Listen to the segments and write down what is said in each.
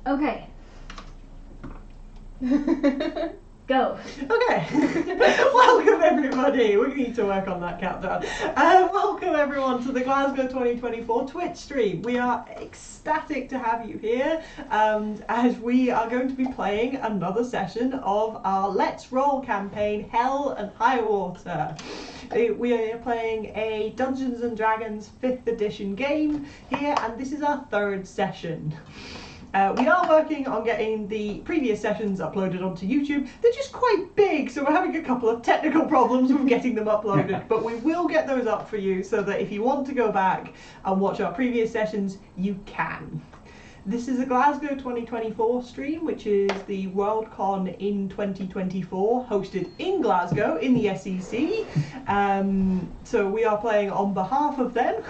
Okay. Go. Okay. Welcome everybody. We need to work on that countdown. Welcome everyone to the Glasgow 2024 Twitch stream. We are ecstatic to have you here, as we are going to be playing another session of our Let's Roll campaign, Hell and Highwater. We are playing a Dungeons and Dragons 5th edition game here, and this is our third session. We are working on getting the previous sessions uploaded onto YouTube. They're just quite big, so we're having a couple of technical problems with getting them uploaded, but we will get those up for you so that if you want to go back and watch our previous sessions, you can. This is a Glasgow 2024 stream, which is the Worldcon in 2024, hosted in Glasgow in the SEC. So we are playing on behalf of them.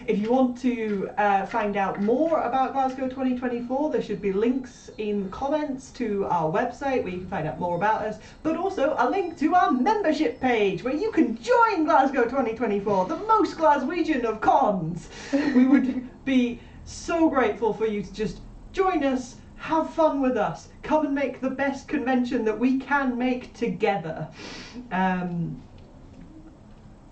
If you want to find out more about Glasgow 2024, there should be links in the comments to our website where you can find out more about us, but also a link to our membership page where you can join Glasgow 2024, the most Glaswegian of cons. We would be so grateful for you to just join us, have fun with us, come and make the best convention that we can make together.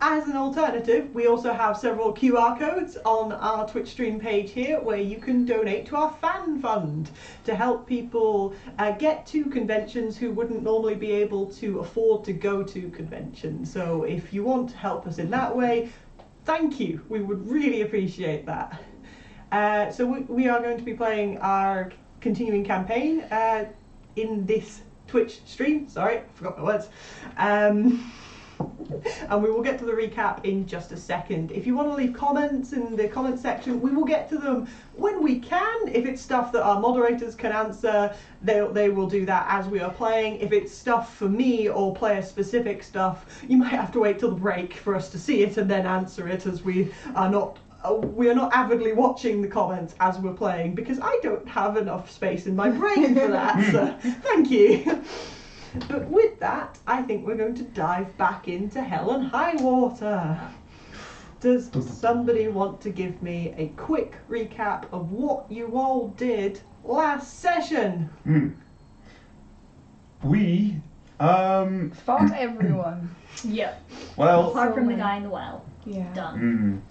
As an alternative, we also have several QR codes on our Twitch stream page here where you can donate to our fan fund to help people get to conventions who wouldn't normally be able to afford to go to conventions. So if you want to help us in that way, thank you. We would really appreciate that. So we are going to be playing our continuing campaign in this Twitch stream. Sorry, I forgot my words. And we will get to the recap in just a second. If you want to leave comments in the comment section, we will get to them when we can. If it's stuff that our moderators can answer, they will do that as we are playing. If it's stuff for me or player specific stuff, you might have to wait till the break for us to see it and then answer it, as we are not avidly watching the comments as we're playing, because I don't have enough space in my brain for that. So thank you. But with that, I think we're going to dive back into Hell and Highwater. Does somebody want to give me a quick recap of what you all did last session? We, Fought everyone. Yep. well, Apart from the guy in the well. Yeah. Done.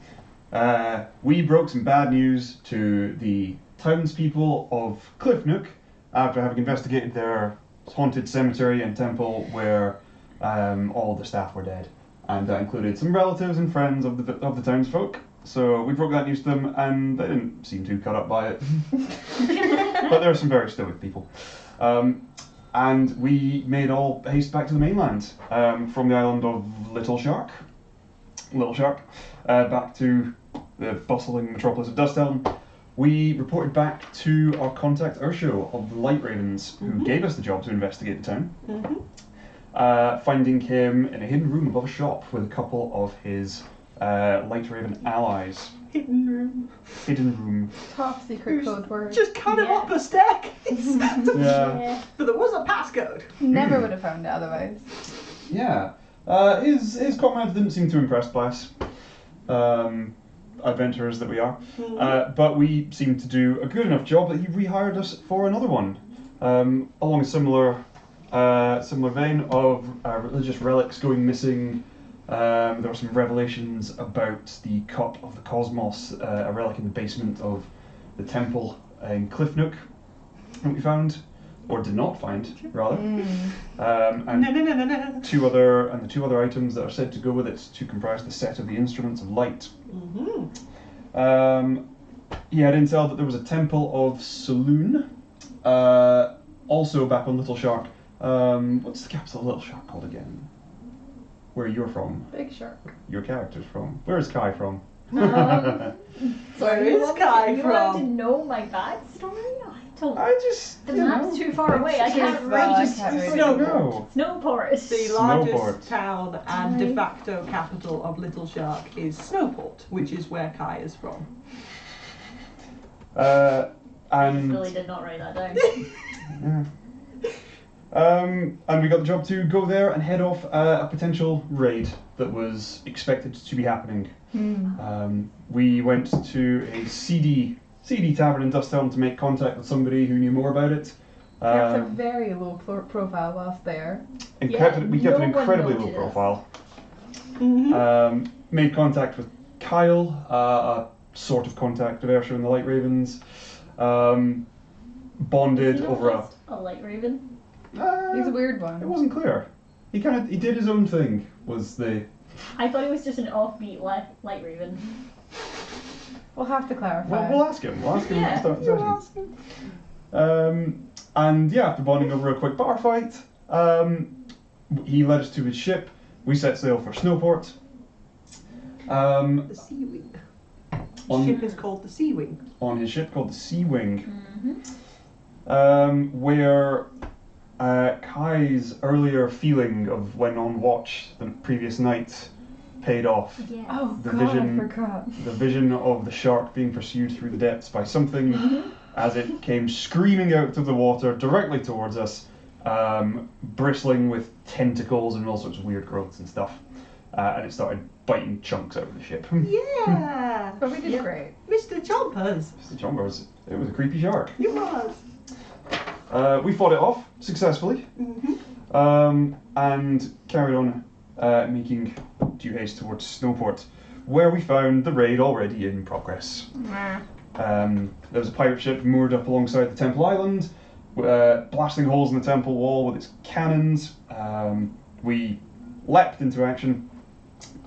we broke some bad news to the townspeople of Cliffnook after having investigated their haunted cemetery and temple where all the staff were dead, and that included some relatives and friends of the townsfolk. So we broke that news to them, and they didn't seem too cut up by it. But there are some very stoic people. And we made all haste back to the mainland from the island of Little Shark, back to the bustling metropolis of Dustelm. We reported back to our contact Ursho of the Light Ravens, who gave us the job to investigate the town, finding him in a hidden room above a shop with a couple of his Light Raven allies. Hidden room. Top secret code word. Just kind of up a staircase. Yeah. But there was a passcode. Never would have found it otherwise. Yeah. His comrades didn't seem too impressed by us. Adventurers that we are, but we seemed to do a good enough job that he rehired us for another one, along a similar vein of religious relics going missing. There were some revelations about the Cup of the Cosmos, a relic in the basement of the temple in Cliffnook that we found, or did not find, rather. And two other items that are said to go with it to comprise the set of the instruments of light. He had intel that there was a temple of Saloon, also back on Little Shark. What's the capital of Little Shark called again? Where you're from? Big shark. Your character's from. Where is Kai from? Where is Kai You want to from? know my backstory? I just. The map's too far away. I can't Well, I reach. can't read it. No. Snowport. The largest Snowport. town and de facto capital of Little Shark is Snowport, which is where Kai is from. I And really did not write that down. yeah. And we got the job to go there and head off a potential raid that was expected to be happening. We went to a seedy seedy tavern in Dusthelm to make contact with somebody who knew more about it. Kept a very low profile whilst there. And Yeah, we kept an no one incredibly low noticed. profile. Mhm. Made contact with Kyle, a sort of contact of Ayrshire and the Light Ravens. Bonded Is he over not just a light raven? He's a weird It one. wasn't clear. He did his own thing. Was the I thought he was just an offbeat light raven. We'll have to clarify. we'll ask him. We'll ask him at the start of the You'll session. ask him. And yeah, after bonding over a quick bar fight, he led us to his ship. We set sail for Snowport. The Sea Wing. The On- ship is called the Sea Wing. On his ship called the Sea Wing, Mm-hmm. where Kai's earlier feeling of when on watch the previous night paid off. Yeah. Oh The god, vision- I forgot. The vision of the shark being pursued through the depths by something as it came screaming out of the water directly towards us, bristling with tentacles and all sorts of weird growths and stuff. And it started biting chunks out of the ship. Yeah. But we did Yeah. great. Mr. Chompers. Mr. John it was a creepy shark. You was. We fought it off successfully, and carried on making due haste towards Snowport, where we found the raid already in progress. There was a pirate ship moored up alongside the Temple Island, blasting holes in the temple wall with its cannons. We leapt into action,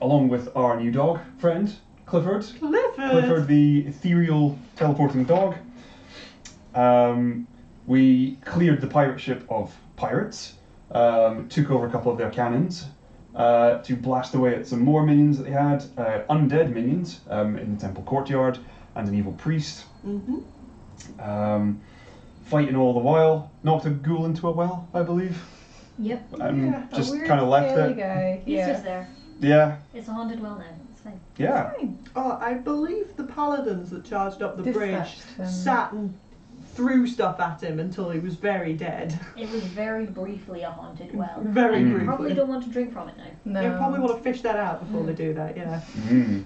along with our new dog friend, Clifford. Clifford, the ethereal teleporting dog. We cleared the pirate ship of pirates, took over a couple of their cannons to blast away at some more minions that they had, undead minions in the temple courtyard, and an evil priest. Fighting all the while, knocked a ghoul into a well, I believe, Yep. and A just weird kind of left scaly it. Guy. He's Yeah. just there. Yeah, It's a haunted well now. It's fine. yeah. Fine. Oh, I believe the paladins that charged up the bridge Dispatched him. sat and threw stuff at him until he was very dead. It was very briefly a haunted well. Very and you briefly. probably don't want to drink from it now. No. You probably want to fish that out before they do that, yeah. Mm.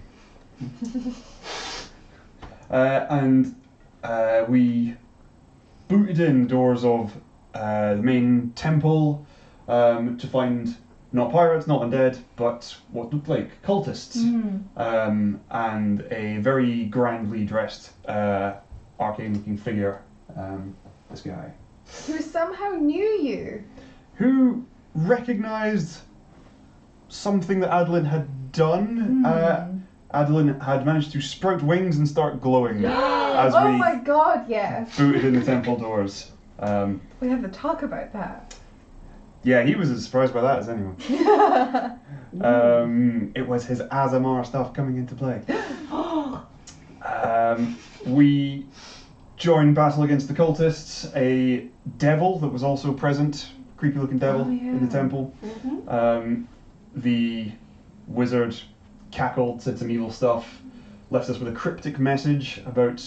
And we booted in the doors of the main temple to find not pirates, not undead, but what looked like cultists. And a very grandly dressed, arcane-looking figure, this guy, Who somehow knew you. who recognised something that Adolin had done. Adolin had managed to sprout wings and start glowing as Oh we my god, yes. booted in the temple doors. We have to talk about that. Yeah, he was as surprised by that as anyone. It was his Aasimar stuff coming into play. We joined battle against the cultists, a devil that was also present, creepy looking devil in the temple. The wizard cackled, said some evil stuff, left us with a cryptic message about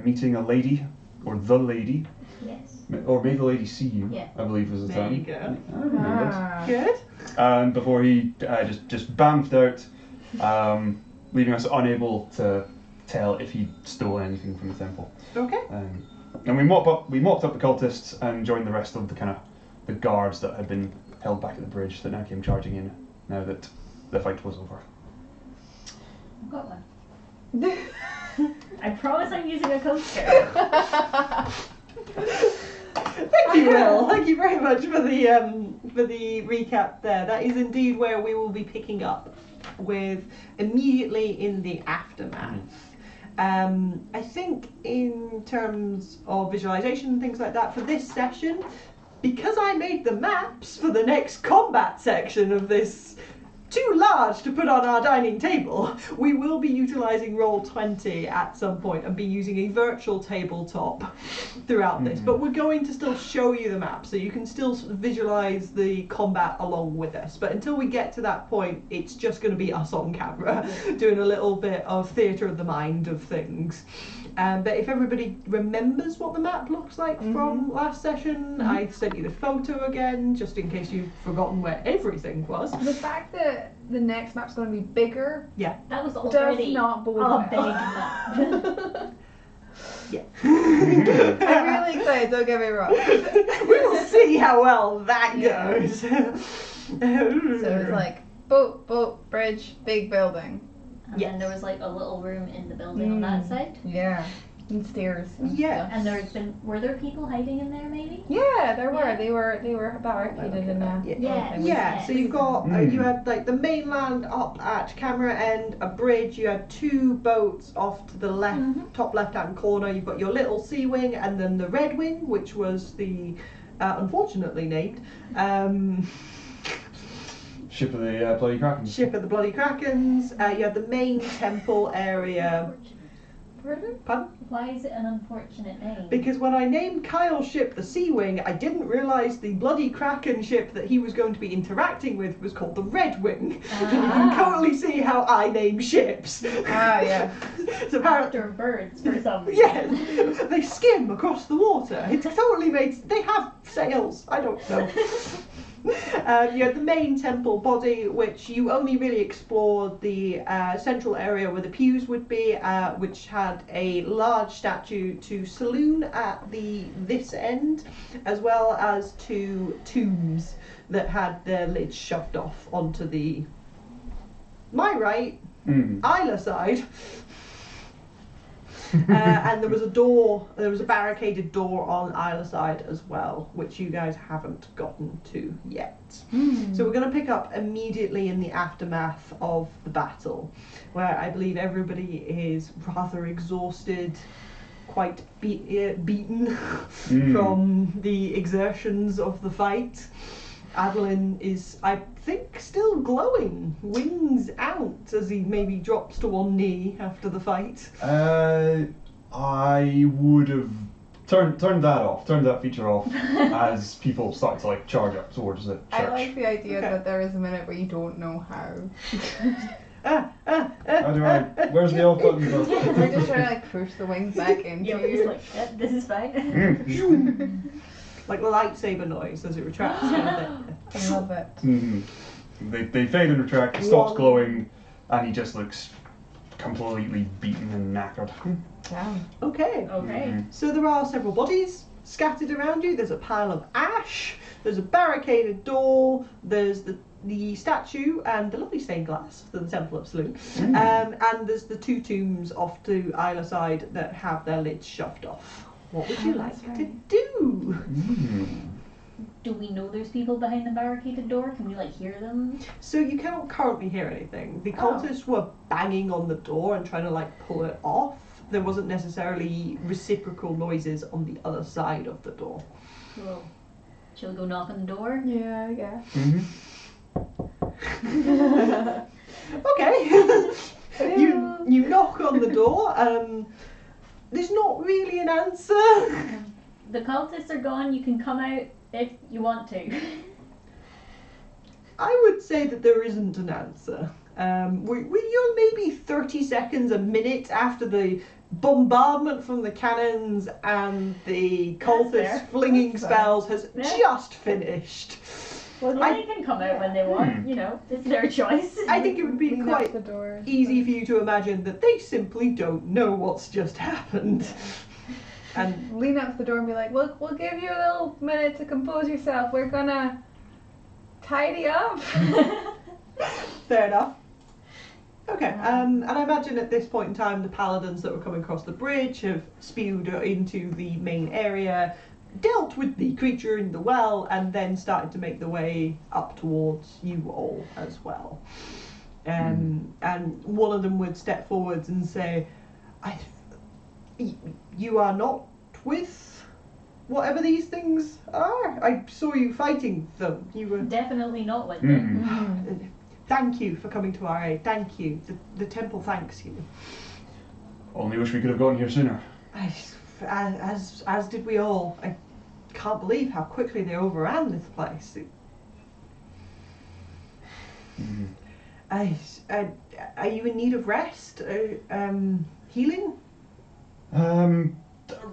meeting a lady, or the lady, Yes. or may the lady see you, Yeah. I believe was the There time. you go. I remembered. Good. And before he just bamfed out, leaving us unable to tell if he'd stolen anything from the temple. Okay. And we mopped up the cultists and joined the rest of the guards that had been held back at the bridge that now came charging in now that the fight was over. I've got one. I promise I'm using a coaster. Thank you, Will. Thank you very much for the recap there. That is indeed where we will be picking up with immediately in the aftermath. I think in terms of visualization and things like that for this session, because I made the maps for the next combat section of this too large to put on our dining table, we will be utilising Roll20 at some point and be using a virtual tabletop throughout this. But we're going to still show you the map so you can still visualise the combat along with us. But until we get to that point, it's just going to be us on camera doing a little bit of theatre of the mind of things. But if everybody remembers what the map looks like from last session, I sent you the photo again, just in case you've forgotten where everything was. The fact that the next map's going to be bigger Yeah. That was already does not bode a well. big map. Yeah. I'm really excited, don't get me wrong. We will see how well that Yeah. goes. So it's like boat, bridge, big building. And then there was like a little room in the building on that side. Yeah. And stairs. And Yeah. stuff. And were there people hiding in there maybe? Yeah, there were. Yeah. They were barricaded in a. Yeah. Yeah, so you've got, Mm. you had like the mainland up at camera end, a bridge, you had 2 boats off to the left, top left hand corner, you've got your little sea wing, and then the red wing, which was the, unfortunately named, Ship of the Bloody Kraken. Ship of the Bloody Krakens, you had the main temple area. Pardon? Why is it an unfortunate name? Because when I named Kyle's ship the Sea Wing, I didn't realise the Bloody Kraken ship that he was going to be interacting with was called the Red Wing. You can currently see how I name ships. Ah, yeah. So apparently, After birds for some reason. yeah, they skim across the water. It's totally made. They have sails. I don't know. You had the main temple body, which you only really explored the central area where the pews would be, which had a large statue to Saloon at this end, as well as 2 tombs that had their lids shoved off onto my right, Isla side. And there was a barricaded door on either side as well, which you guys haven't gotten to yet. So we're going to pick up immediately in the aftermath of the battle, where I believe everybody is rather exhausted, quite beaten from the exertions of the fight. Adolin is, I think, still glowing, wings out, as he maybe drops to one knee after the fight. I would have turned that feature off as people started to like charge up towards the church. I like the idea Okay. that there is a minute where you don't know how. How do I? Where's the elf button? We're just trying to like push the wings back into Yeah, we're you. just like, yeah, this is fine. Like the lightsaber noise as it retracts. I love it. They fade and retract. It stops glowing, and he just looks completely beaten and knackered. Damn. Okay. Okay. So there are several bodies scattered around you. There's a pile of ash. There's a barricaded door. There's the statue and the lovely stained glass for the Temple of Saloon. And there's the 2 tombs off to either side that have their lids shoved off. What would you like to do? Do we know there's people behind the barricaded door? Can we like hear them? So you cannot currently hear anything. The cultists were banging on the door and trying to like pull it off. There wasn't necessarily reciprocal noises on the other side of the door. Well, shall we go knock on the door? Yeah, I guess. Okay. you knock on the door. There's not really an answer. The cultists are gone. You can come out if you want to. I would say that there isn't an answer. You're maybe 30 seconds, a minute after the bombardment from the cannons and the cultists fair. flinging That's spells has Yeah. just finished. Well, they can come out when they want. You know, it's their choice. I think it would be Lean quite up the door. easy for you to imagine that they simply don't know what's just happened. And Lean up to the door and be like, we'll give you a little minute to compose yourself. We're gonna tidy up. fair enough. Okay, and I imagine at this point in time the paladins that were coming across the bridge have spewed into the main area, dealt with the creature in the well, and then started to make the way up towards you all as well. And one of them would step forwards and say, you are not with whatever these things are? I saw you fighting them. You were... Definitely not with them. Thank you for coming to our aid. Thank you. The temple thanks you. Only wish we could have gotten here sooner. As did we all. I can't believe how quickly they overran this place. Are you in need of rest? Healing?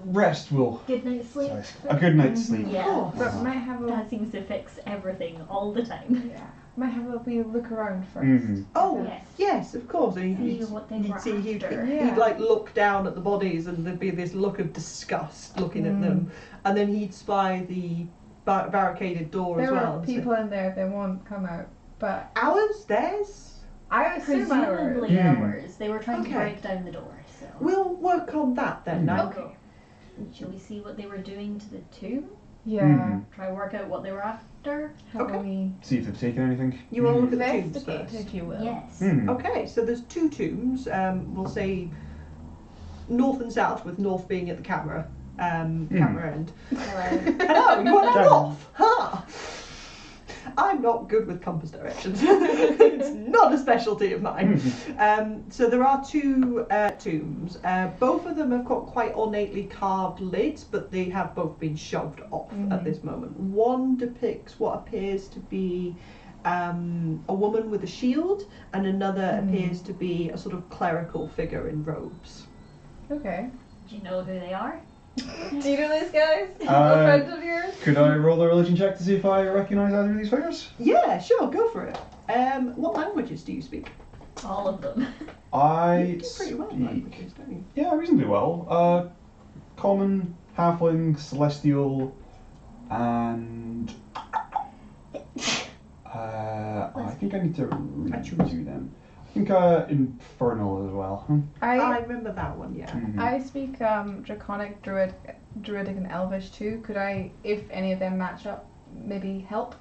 Rest will. Good night's sleep. Sorry. A good night's sleep. Yeah. Oh. But might have a... That seems to fix everything all the time. Yeah. might have a wee look around first. Mhm. Oh, Yes. yes, of course. And See what they were you'd see he'd, after. Yeah. he'd like look down at the bodies and there'd be this look of disgust looking at them. And then he'd spy the barricaded door as There well. were and say, people in there, they won't come out. But ours? Theirs? I assume ours. Presumably Hmm. ours. They were trying Okay. to break down the door, so. We'll work on that then now. Okay. Shall we see what they were doing to the tomb? Yeah. Mhm. Try work out what they were after? Have Okay. a wee See if they've taken anything. You want to look at the tombs investigate, first? if you will. Yes. Mhm. Okay, so there's two tombs. We'll say north and south, with north being at the camera end. Hello. Hello, you want Camera. north? Ha! I'm not good with compass directions. It's not a specialty of mine. So there are two tombs. Both of them have got quite ornately carved lids, but they have both been shoved off at this moment. One depicts what appears to be a woman with a shield, and another appears to be a sort of clerical figure in robes. Okay. Do you know who they are? Do you know these guys? Uh, Friends of yours? Could I roll a religion check to see if I recognise either of these figures? Yeah, sure, go for it. What languages do you speak? All of them. I You do pretty well in speak, languages, don't you? yeah, reasonably well. Common, halfling, celestial, and I think I need to review them. I think infernal as well. I remember that one, yeah. Mhm. I speak Draconic, Druidic, and Elvish too. Could I, if any of them match up, maybe help?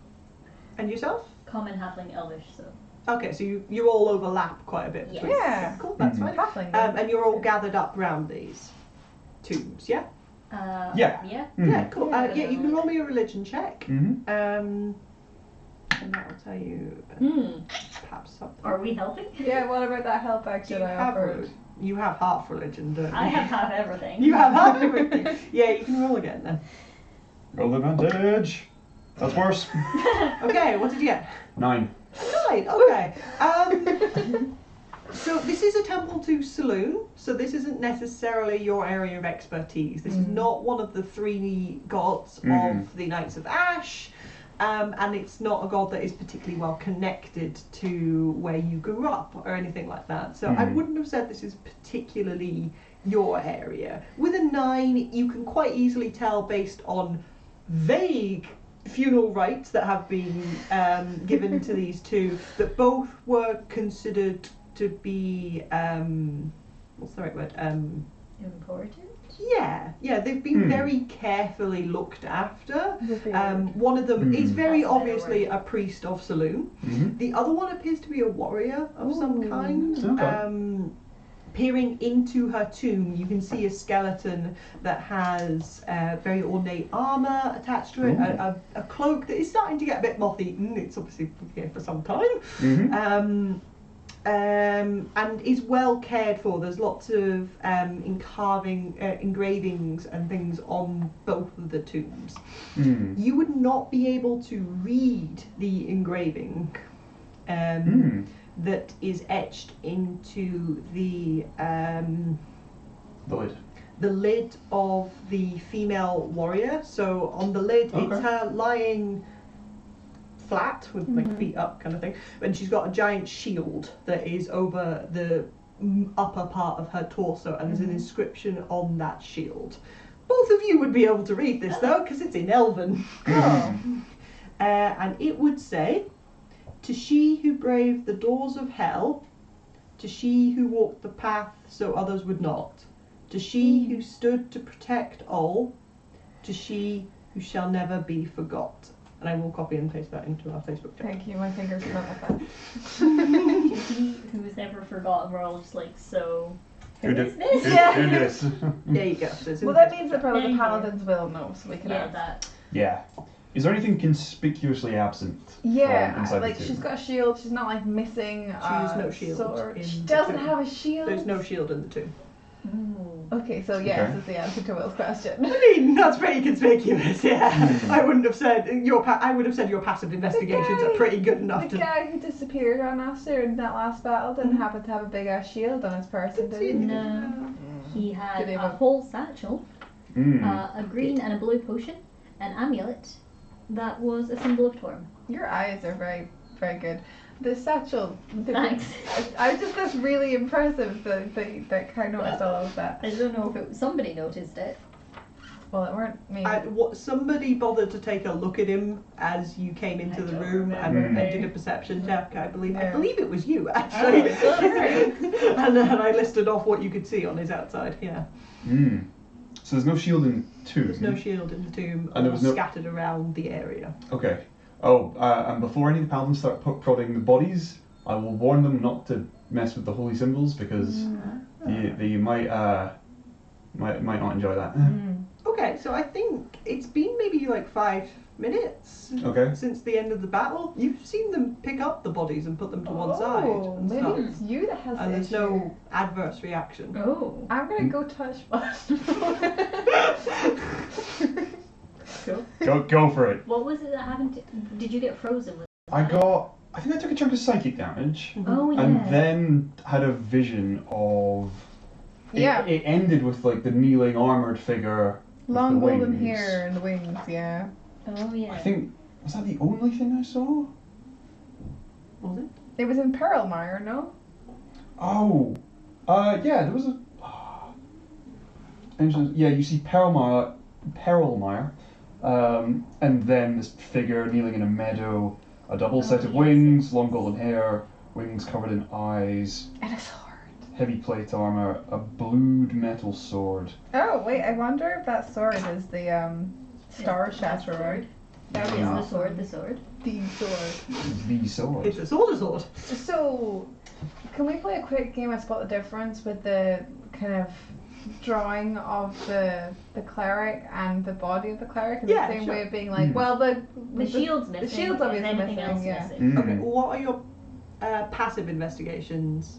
And yourself? Common, halfling, elvish, so. Okay, so you all overlap quite a bit. Yes. between- Yeah. Cool, that's Mhm. fine. Halfling. And you're all gathered up round these tombs, yeah? Yeah. Yeah. Mhm. Yeah, cool. Yeah. Yeah, you can roll me a religion check. Mhm. And that'll tell you perhaps something. Are we helping? Yeah, what about that help Do action you I have offered? you have half religion, don't you? I have half everything. You have half everything. Yeah, you can roll again then. Roll advantage. That's worse. Okay, what did you get? 9. 9, okay. So this is a temple to Saloon, so this isn't necessarily your area of expertise. This is not one of the 3 gods of the Knights of Ash, and it's not a god that is particularly well connected to where you grew up or anything like that. So I wouldn't have said this is particularly your area. With a 9, you can quite easily tell based on vague funeral rites that have been given to these two that both were considered to be what's the right word? Important? Yeah, they've been very carefully looked after. Revered. One of them is very That's a better obviously word. a priest of Saloon. Mhm. The other one appears to be a warrior of some Ooh. kind. Okay. Peering into her tomb, you can see a skeleton that has very ornate armour attached to it, a cloak that is starting to get a bit moth-eaten. It's obviously been here for some time. Mhm. And is well cared for. There's lots of engravings and things on both of the tombs. Mhm. You would not be able to read the engraving that is etched into the The lid. lid of the female warrior. So on the lid, it's Okay. her lying flat with like feet up kind of thing, and she's got a giant shield that is over the upper part of her torso, and there's an inscription on that shield. Both of you would be able to read this though, because it's in Elven. Oh. And it would say, "To she who braved the doors of hell, to she who walked the path so others would not, to she who stood to protect all, to she who shall never be forgot." And I will copy and paste that into our Facebook chat. Thank you, my fingers are not like that. He who was never forgotten, we're all just like, so. Who Who is did- this? Yeah. Who this? There you go. So it's in Well, the that Facebook means chat. that probably Yeah, the yeah. paladins will know, so we can Yeah, ask. that. Yeah. Is there anything conspicuously absent? Yeah, from inside like the she's tomb? got a shield. She's not like missing. She has no shield sword. in She the doesn't tomb. have a shield. There's no shield in the tomb. Ooh. Okay, so yes Okay. is the answer to Will's question. I mean, that's pretty conspicuous. Yeah, I wouldn't have said I would have said your passive investigations are pretty good enough The to. guy who disappeared on us during that last battle didn't happen to have a big ass shield on his person, did he? No. He had Did he a have a- whole satchel, Mm. a green and a blue potion, an amulet that was a symbol of Torm. Your eyes are very Very good. The satchel. Thanks. I was just that's really impressive that Kai noticed all of that. I don't know if somebody noticed it. Well, it weren't me. Somebody bothered to take a look at him as you came into the room and did a perception check. I believe it was you actually. And then I listed off what you could see on his outside. Yeah. So there's no shield in the tomb. There's no shield in the tomb, And there was no scattered around the area. Okay. Oh, and before any of the paladins start prodding the bodies, I will warn them not to mess with the holy symbols because they might not enjoy that. Okay, so I think it's been maybe like 5 minutes since the end of the battle. You've seen them pick up the bodies and put them to one side. And maybe stuff. it's you that has And the there's issue. no adverse reaction. Oh. I'm gonna go touch one. Go for it. What was it that happened to... Did you get frozen with I think I took a chunk of psychic damage. Oh, yeah. And then had a vision of... It ended with like the kneeling armoured figure. Long with the golden wings. hair and the wings, yeah. Oh, yeah. I think... Was that the only thing I saw? Was it? It was in Pearlmire, no? Oh. Yeah, there was a... yeah, you see Perelmire, and then this figure kneeling in a meadow, a double set of wings, long golden hair, wings covered in eyes, And a sword. heavy plate armor, a blued metal sword. Oh, wait, I wonder if that sword is the Star Shatterer. That would be Is awesome. the sword the sword? The sword. The sword. It's a sword. So, can we play a quick game of Spot the Difference with the kind of drawing of the cleric and the body of the cleric in the same way of being like, well, the shield's missing. The shield's obviously is anything missing, else yeah. missing? Okay, what are your passive investigations?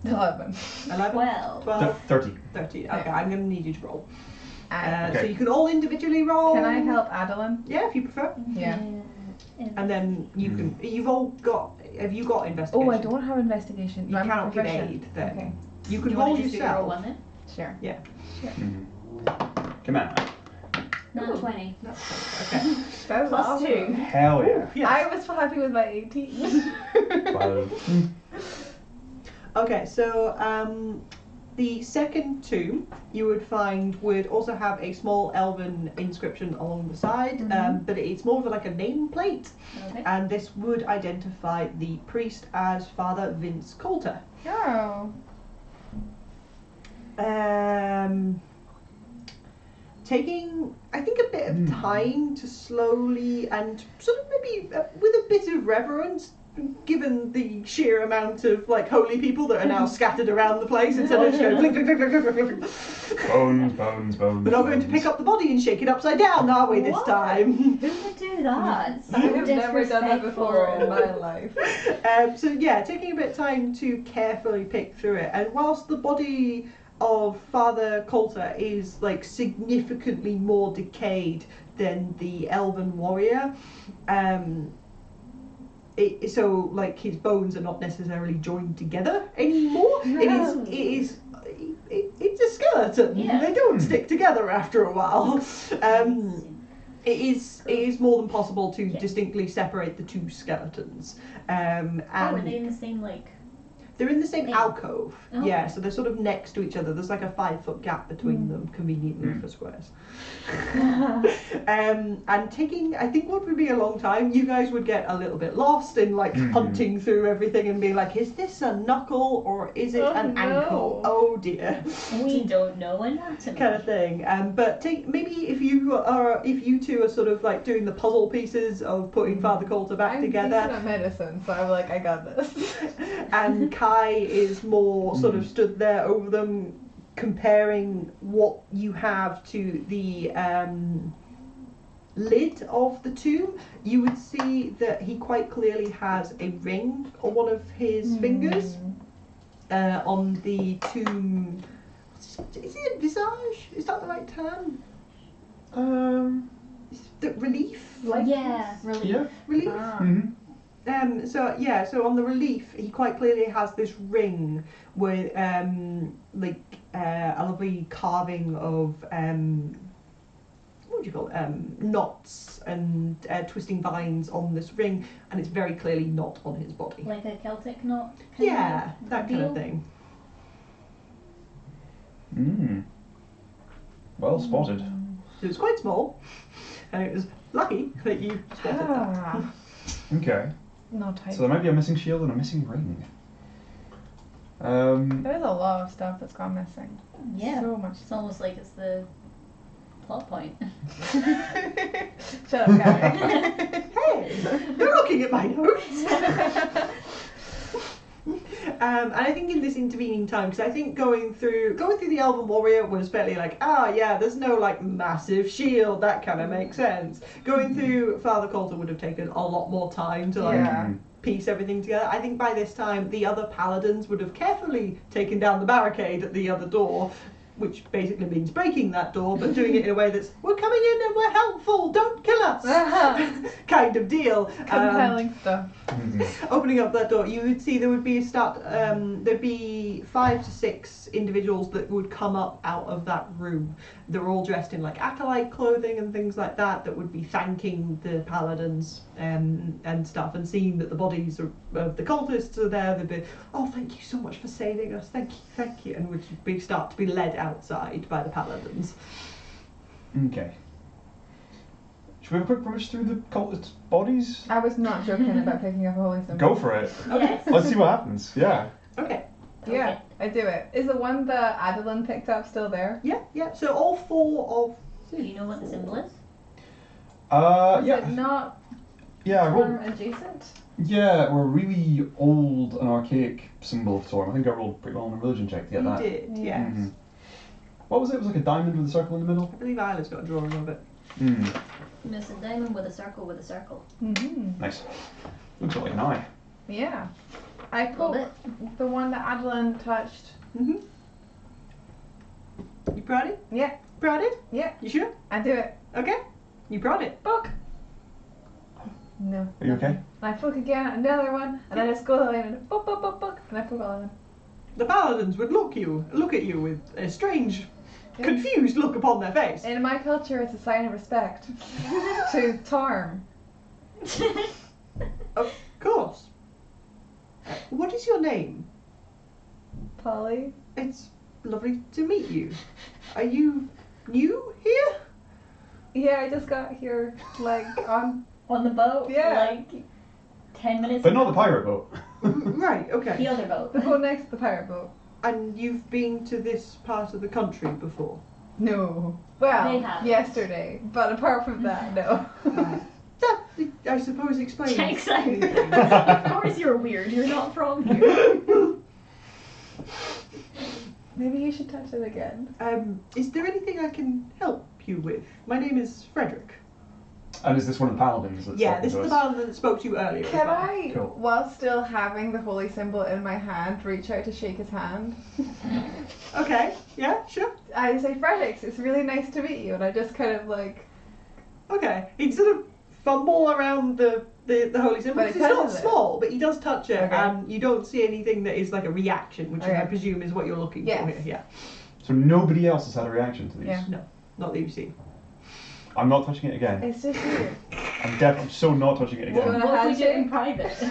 11. 11? 12. 30. 13. Okay, I'm going to need you to roll. And So you can all individually roll. can I help Adolin? Yeah, if you prefer. Yeah. And then you can. You've all got. Have you got investigation? Oh, I don't have investigation. You I'm cannot give proficient. aid then. Okay. You can You roll want to just do your yourself. roll one then? Sure. Yeah. Come on. Not Ooh. 20. Okay. That was Plus awesome. 2. Hell yeah. Yes. I was happy with my 18. 12. Okay, so the second tomb you would find would also have a small elven inscription along the side, but it's more of like a nameplate, Okay. and this would identify the priest as Father Vince Coulter. Oh. Taking, I think, a bit of time to slowly and sort of maybe with a bit of reverence, given the sheer amount of like holy people that are now scattered around the place, instead of just going blink, blink, blink, blink, blink, blink, blink. Bones. We're not going to pick up the body and shake it upside down, are we, this What? time? Who would do that? So I have never done that before in my disrespectful. life. So yeah, taking a bit of time to carefully pick through it, and whilst the body of Father Coulter is like significantly more decayed than the elven warrior, so like his bones are not necessarily joined together anymore. No. It's a skeleton. Yeah. They don't stick together after a while. It is more than possible to distinctly separate the two skeletons. And Are they in the same they're in the same Yeah. alcove. Oh. Yeah, so they're sort of next to each other. There's like a 5-foot gap between them, conveniently for squares. And taking, I think what would be a long time, you guys would get a little bit lost in like hunting through everything and being like, is this a knuckle or is it an ankle? Oh dear. We don't know anatomy. Kind of thing. But maybe if you two are sort of like doing the puzzle pieces of putting Father Coulter back I'm together. decent at medicine, so I'm like, I got this. And Kai is more sort of stood there over them, comparing what you have to the lid of the tomb. You would see that he quite clearly has a ring on one of his fingers on the tomb. Is it a visage? Is that the right term? The relief? Yeah, really. Yeah. Relief? Ah. So on the relief, he quite clearly has this ring with a lovely carving of what do you call it? Knots and twisting vines on this ring, and it's very clearly not on his body. Like a Celtic knot? Yeah, that kind of thing. Well spotted. So it was quite small, and it was lucky that you spotted that. Okay. No type. So there might be a missing shield and a missing ring. There's a lot of stuff that's gone missing. Yeah. So much. It's almost like it's the plot point. Shut up, Gary. Hey, you're looking at my notes. And I think in this intervening time, because I think going through the Elven Warrior was fairly like, yeah, there's no like massive shield, that kind of makes sense. Going through Father Coulter would have taken a lot more time to like piece everything together. I think by this time the other paladins would have carefully taken down the barricade at the other door, which basically means breaking that door, but doing it in a way that's, we're coming in and we're helpful, don't kill us, kind of deal. Compelling stuff. Opening up that door, you would see there would be there'd be 5 to 6 individuals that would come up out of that room. They're all dressed in like acolyte clothing and things like that, that would be thanking the paladins and stuff, and seeing that the bodies of the cultists are there, they'd be, oh, thank you so much for saving us, thank you, and would start to be led outside by the paladins. Okay. Should we have a quick rummage through the cultists' bodies? I was not joking about picking up a holy symbol. Go for it. Yes. Let's see what happens. Yeah. Okay. Yeah, I do it. Is the one that Adolin picked up still there? Yeah. So all 4 of. Do you know what the symbol is? Is Yeah. it not Yeah, I Torm rolled. adjacent? Yeah, we're a really old and archaic symbol of Torm. I think I rolled pretty well on a religion check to get You that. did, yes. Mhm. What was it? It was like a diamond with a circle in the middle? I believe Isla's got a drawing of it. It's a diamond with a circle with a circle. Mm-hmm. Nice. Looks like an eye. Yeah. I Love put the one that Adolin touched. You proud it? Yeah. Proud it? Yeah. You sure? I do it. Okay. You proud it? Book. No. Are you okay? And I book again, another one, and I just go in and book, and I put all of them. The paladins would look at you with a strange, confused look upon their face. In my culture, it's a sign of respect to Torm. Of course. What is your name? Polly. It's lovely to meet you. Are you new here? Yeah, I just got here, like, On the boat? Yeah. Like 10 minutes But ago? not the pirate boat. Right, okay. The other boat. the boat next to the pirate boat. And you've been to this part of the country before? No. They Well, haven't. yesterday. But apart from that, no. That, I suppose, explains. Exactly. Of course you're weird. You're not from here. Maybe you should touch it again. Is there anything I can help you with? My name is Frederick. And is this one of the paladins that's Yeah, talking this to is the us? paladin that spoke to you earlier. as Can well. I, Cool. while still having the holy symbol in my hand, reach out to shake his hand? Okay, yeah, sure. I say, Frederick, it's really nice to meet you. And I just kind of like, Okay, he sort of fumble around the holy symbol. But he It's not touches it. small, but he does touch it, Okay. and you don't see anything that is like a reaction, which Okay. I presume is what you're looking for Yes. here. Yeah, So nobody else has had a reaction to these? Yeah. not that you see. I'm not touching it again. it's just weird. I'm so not touching it Well, again. when- What if we do it in private?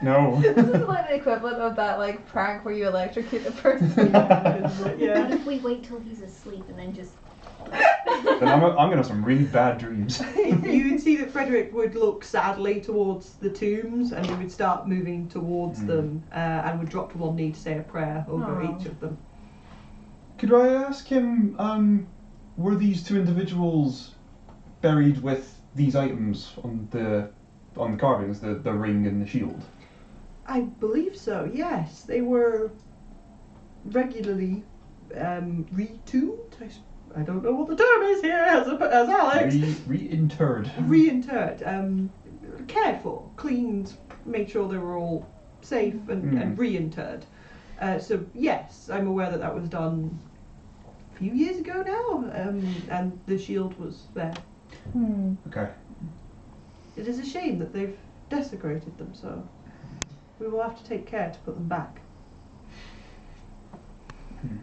No. This is like the equivalent of that like prank where you electrocute the person. What Yeah. if we wait till he's asleep and then just... Then I'm gonna have some really bad dreams. You would see that Frederick would look sadly towards the tombs, and he would start moving towards them, and would drop to one knee to say a prayer over Aw. each of them. Could I ask him, were these 2 individuals buried with these items on the carvings, the ring and the shield? I believe so. Yes, they were regularly retombed. I don't know what the term is here, as Alex. Reinterred. Reinterred, cared for, cleaned, made sure they were all safe and reinterred. So yes, I'm aware that was done a few years ago now, and the shield was there. Okay. It is a shame that they've desecrated them, so we will have to take care to put them back.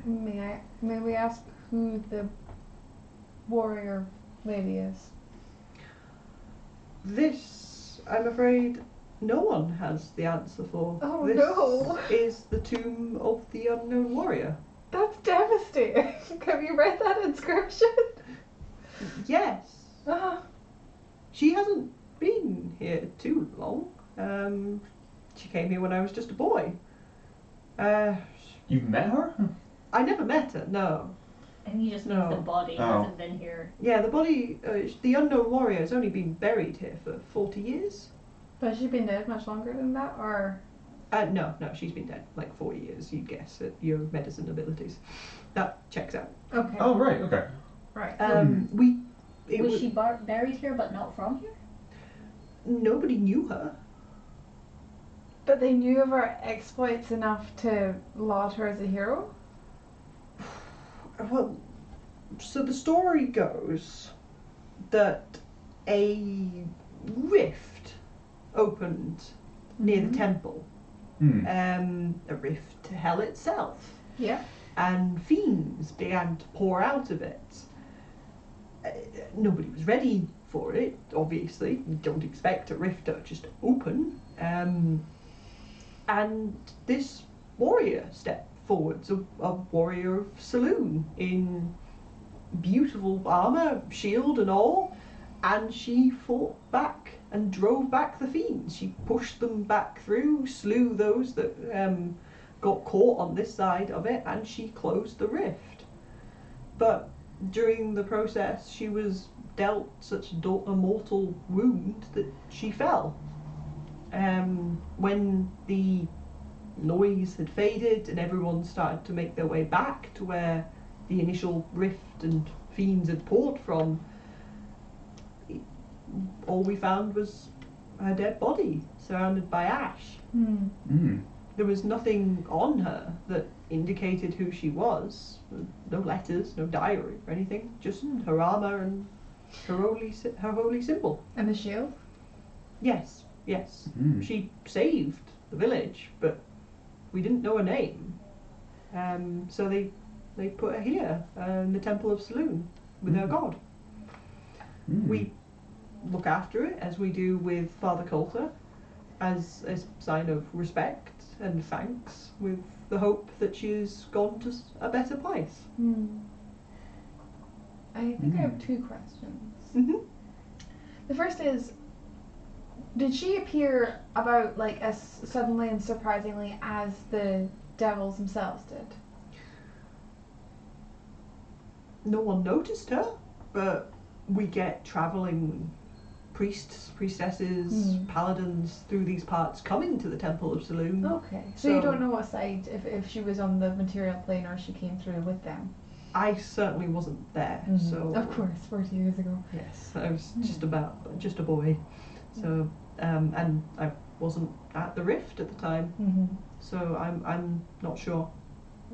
May we ask who the warrior lady is? This, I'm afraid, no one has the answer for. Oh, this no. is the tomb of the unknown warrior. That's devastating. Have you read that inscription? Yes. Ah. She hasn't been here too long. She came here when I was just a boy. You've met her? I never met her, no. And he just knows the body hasn't been here. Yeah, the body, the unknown warrior has only been buried here for 40 years. Has she been dead much longer than that, or? No, she's been dead like 40 years, you'd guess, at your medicine abilities. That checks out. Okay. Oh, right, okay. Right. Was she buried here but not from here? Nobody knew her. But they knew of her exploits enough to laud her as a hero? Well, so the story goes that a rift opened near the temple. A rift to hell itself. Yeah. And fiends began to pour out of it. Nobody was ready for it, obviously. You don't expect a rift to just open. And this warrior stepped forwards, a warrior of Saloon, in beautiful armour, shield and all, and she fought back and drove back the fiends. She pushed them back through, slew those that got caught on this side of it, and she closed the rift. But during the process, she was dealt such a mortal wound that she fell. When the noise had faded and everyone started to make their way back to where the initial rift and fiends had poured from, all we found was her dead body surrounded by ash. There was nothing on her that indicated who she was. No letters, no diary or anything, just her armour and her holy symbol. And the shield? Yes. She saved the village, but we didn't know her name. So they put her here in the Temple of Saloon with her god. We look after it as we do with Father Coulter, as a sign of respect and thanks, with the hope that she has gone to a better place. I think I have two questions. The first is, did she appear about like as suddenly and surprisingly as the devils themselves did? No one noticed her, but we get travelling priests, priestesses, paladins through these parts coming to the Temple of Saloon. Okay, so you don't know what side, if she was on the material plane or she came through with them? I certainly wasn't there, so... Of course, 40 years ago. Yes, I was just a boy. So, and I wasn't at the rift at the time, so I'm not sure.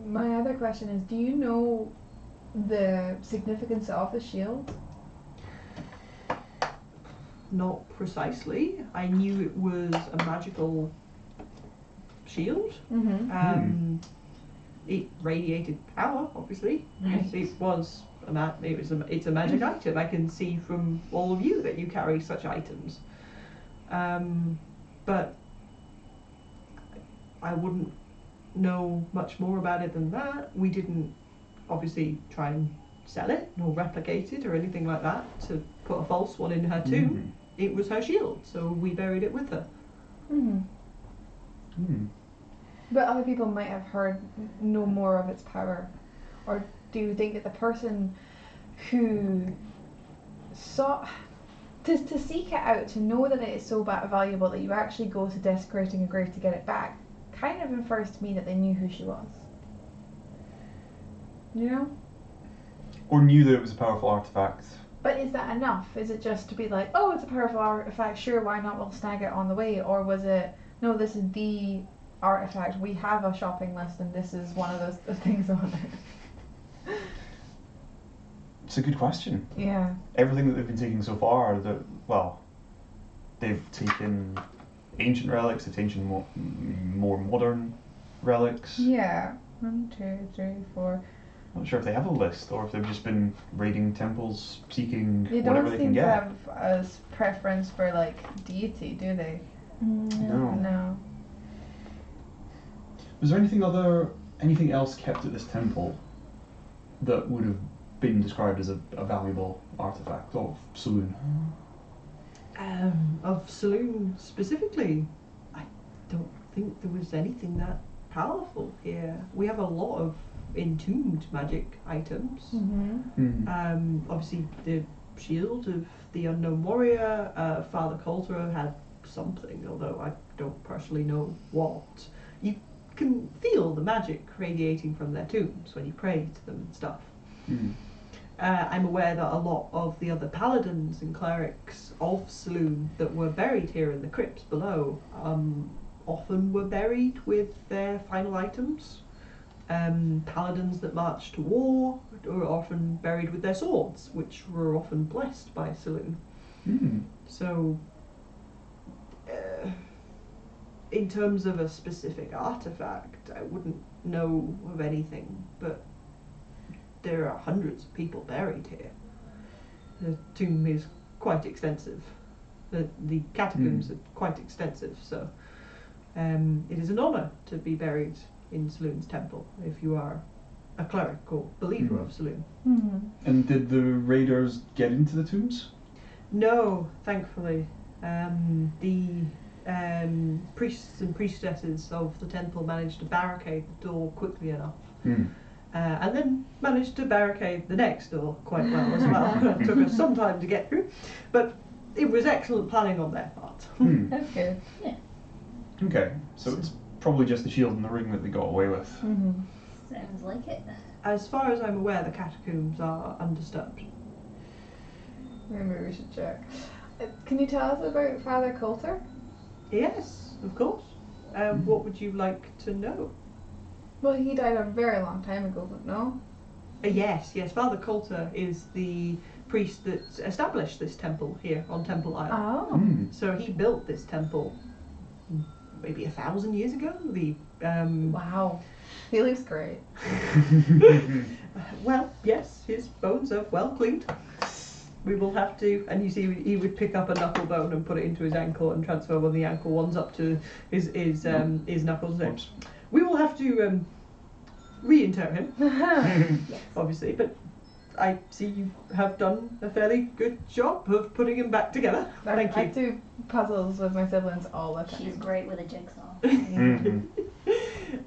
My other question is, do you know the significance of the shield? Not precisely. I knew it was a magical shield. It radiated power, obviously. Right. It was it's a magic item. I can see from all of you that you carry such items. But I wouldn't know much more about it than that. We didn't obviously try and sell it nor replicate it or anything like that to put a false one in her tomb. It was her shield, so we buried it with her. But other people might have know more of its power. Or do you think that the person who sought to seek it out, to know that it is so valuable that you actually go to desecrating a grave to get it back, kind of infers to me that they knew who she was. You know? Or knew that it was a powerful artifact. But is that enough? Is it just to be like, oh, it's a powerful artifact, sure, why not, we'll snag it on the way? Or was it, no, this is the artifact, we have a shopping list and this is one of those things on it? It's a good question. Yeah. Everything that they've been taking so far, they've taken ancient relics, they've taken more modern relics. Yeah. 1, 2, 3, 4. I'm not sure if they have a list or if they've just been raiding temples, seeking They whatever don't they seem can to get. have as preference for like deity, do they? No. No. Was there anything else kept at this temple that would have been described as a valuable artifact of Saloon? Of Saloon specifically, I don't think there was anything that powerful here. We have a lot of entombed magic items. Obviously the shield of the unknown warrior, Father Coulter had something, although I don't personally know what. You can feel the magic radiating from their tombs when you pray to them and stuff. I'm aware that a lot of the other paladins and clerics of Saloon that were buried here in the crypts below often were buried with their final items. Paladins that marched to war were often buried with their swords, which were often blessed by Saloon. So, in terms of a specific artifact, I wouldn't know of anything, but there are hundreds of people buried here. The tomb is quite extensive. The catacombs are quite extensive, so it is an honour to be buried in Saloon's temple if you are a cleric or believer of Saloon. And did the raiders get into the tombs? No, thankfully. The priests and priestesses of the temple managed to barricade the door quickly enough. And then managed to barricade the next door quite well as well. It took us some time to get through, but it was excellent planning on their part. That's good. Yeah. Okay, so it's probably just the shield and the ring that they got away with. Sounds like it. As far as I'm aware, the catacombs are undisturbed. Maybe we should check. Can you tell us about Father Coulter? Yes, of course. What would you like to know? Well, he died a very long time ago, but no? Yes. Father Coulter is the priest that established this temple here on Temple Isle. Oh. So he built this temple maybe 1,000 years ago. Wow. He looks great. Well, yes, his bones are well cleaned. We will have to, and you see he would pick up a knuckle bone and put it into his ankle and transfer one of the ankle ones up to his knuckles there. We will have to reinter him, obviously, but I see you have done a fairly good job of putting him back together. Thank you. I do puzzles with my siblings all the time. She's great with a jigsaw.